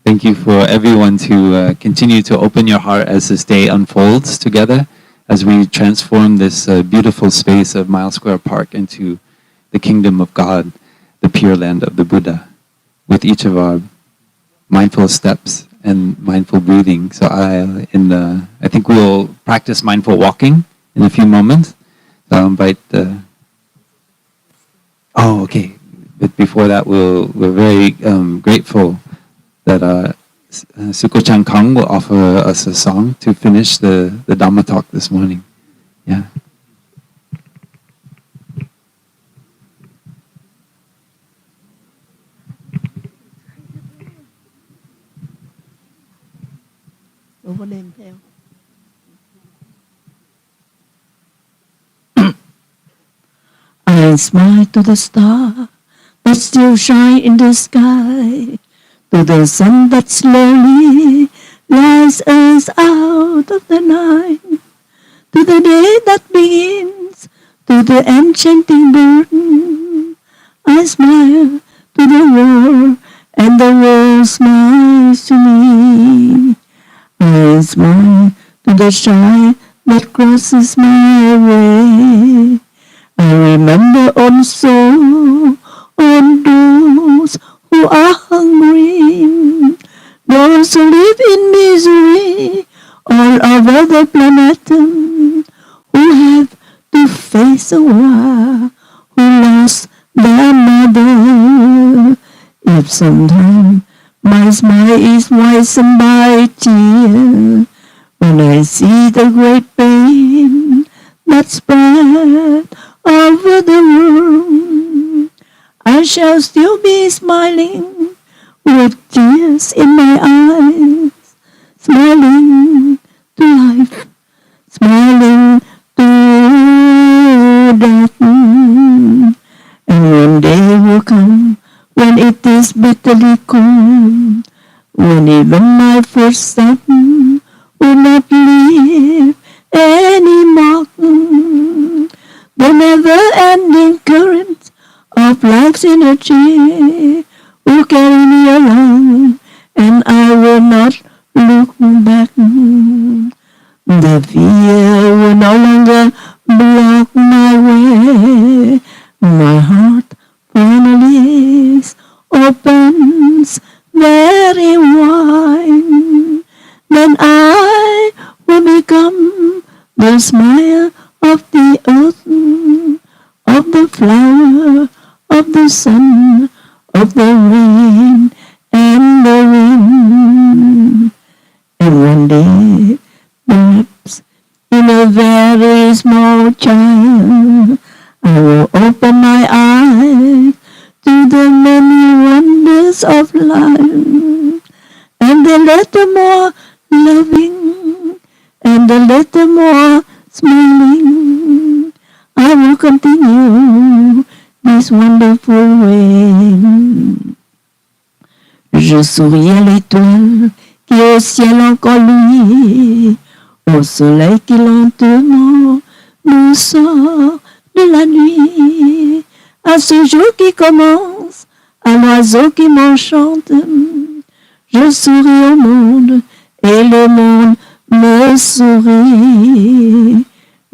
Thank you for everyone to continue to open your heart as this day unfolds together, as we transform this beautiful space of Mile Square Park into the kingdom of God, the pure land of the Buddha, with each of our mindful steps and mindful breathing. So I think we'll practice mindful walking in a few moments. So I'll invite okay. But before that, we're very grateful that Suko Chân Không will offer us a song to finish the Dhamma talk this morning. Yeah. Over name theo. I smile to the star that still shine in the sky, to the sun that slowly lights us out of the night, to the day that begins, to the enchanting bird. I smile to the world, and the world smiles to me. I smile to the shine that crosses my way. I remember also on those who are hungry, those who live in misery all over the planet, who have to face a war, who lost their mother. If sometimes my smile is moistened by tears, when I see the great pain that spread over the world, I shall still be smiling with tears in my eyes, smiling to life, smiling to death. And one day will come when it is bitterly cold, when even my first step will not leave any mark. The never-ending current of life's energy will carry me along, and I will not look back. The fear will no longer block my way. My heart finally opens very wide. Then I will become the smile of the earth, of the flower of the sun, of the rain and the wind. And one day, perhaps in a very small child, I will open my eyes to the many wonders of life, and a little more loving, and a little more smiling. I will continue this wonderful way. Je souris à l'étoile qui au ciel encore luit, au soleil qui lentement nous sort de la nuit, à ce jour qui commence, à l'oiseau qui m'enchante. Je souris au monde et le monde me sourit.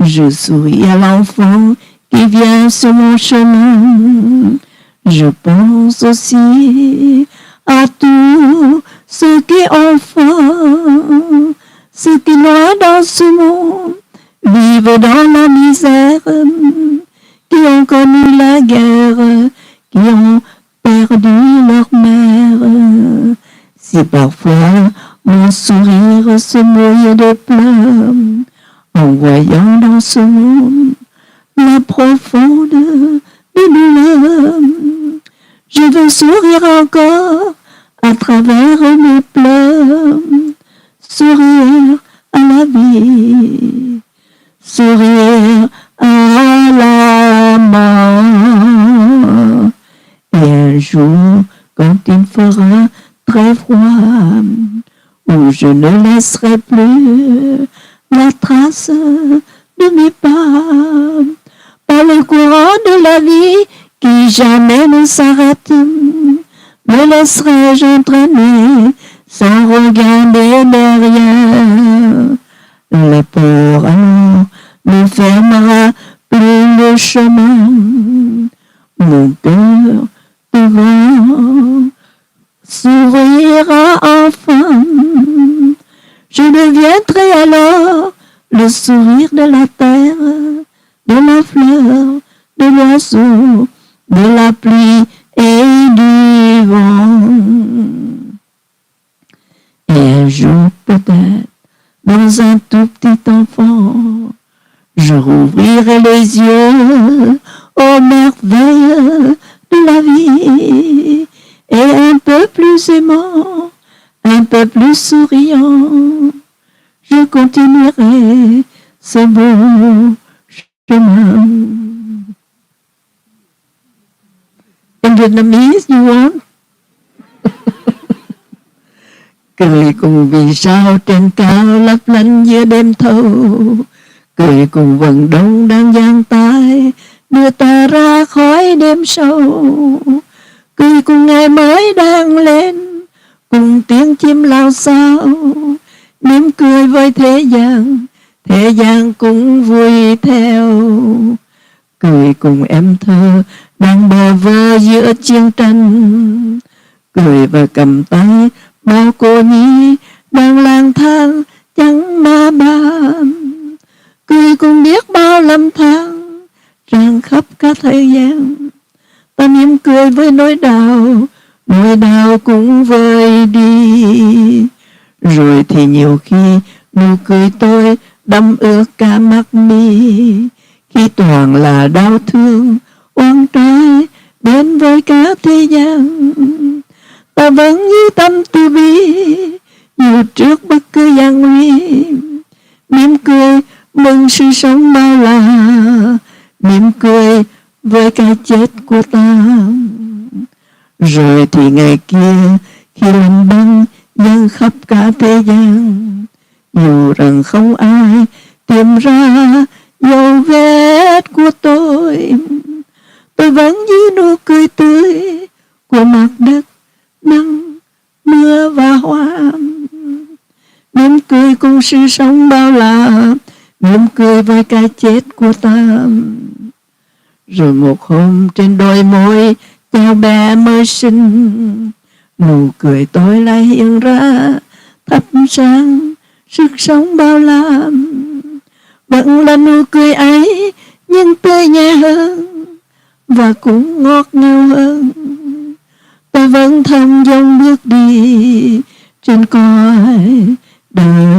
Je souris à l'enfant qui vient sur mon chemin. Je pense aussi à tous ceux qui ont faim, ceux qui loin dans ce monde vivent dans la misère, qui ont connu la guerre, qui ont perdu leur mère. Si parfois mon sourire se mouille de pleurs, en voyant dans ce monde la profonde douleur, je veux sourire encore à travers mes pleurs, sourire à la vie, sourire à la mort. Et un jour, quand il fera très froid, où je ne laisserai plus la trace de mes pas, par le courant de la vie qui jamais ne s'arrête, me laisserai-je entraîner sans regarder derrière. Le port alors ne fermera plus le chemin, mon cœur devant sourira enfin. Je deviendrai alors le sourire de la terre, de la fleur, de l'oiseau, de la pluie et du vent. Et un jour peut-être, dans un tout petit enfant, je rouvrirai les yeux aux merveilles de la vie, et un peu plus aimant, un peu plus souriant, je continuerai ce beau chemin. In Vietnamese, you want? Cười cùng vì sao trên cao lấp lánh giữa đêm thâu, cười cùng vầng đông đang giang tay đưa ta ra khỏi đêm sâu, cười cùng ngày mới đang lên cùng tiếng chim lao xao, mỉm cười với thế gian cũng vui theo, cười cùng em thơ đang bơ vơ giữa chiến tranh, cười và cầm tay bao cô nhi đang lang thang chẳng ma bàn, cười cùng biết bao năm tháng tràn khắp cả thời gian. Ta mỉm cười với nỗi đau cũng vơi đi. Rồi thì nhiều khi nụ cười tôi đâm ướt cả mắt mi, khi toàn là đau thương oan trái đến với cả thế gian. Ta vẫn như tâm từ bi dù trước bất cứ gian nguy, mỉm cười mừng sự sống bao la, mỉm cười với cái chết của ta. Rồi thì ngày kia khi lạnh băng dâng khắp cả thế gian, dù rằng không ai tìm ra dấu vết của tôi vẫn giữ nụ cười tươi của mặt đất, nắng, mưa và hoa. Mỉm cười cùng sự sống bao la, mỉm cười với cái chết của ta. Rồi một hôm trên đôi môi cháu bé mới sinh, nụ cười tôi lại hiện ra thắp sáng sức sống bao la. Vẫn là nụ cười ấy nhưng tươi nhẹ hơn, và cũng ngọt ngào hơn. Ta vẫn thong dong bước đi trên cõi đời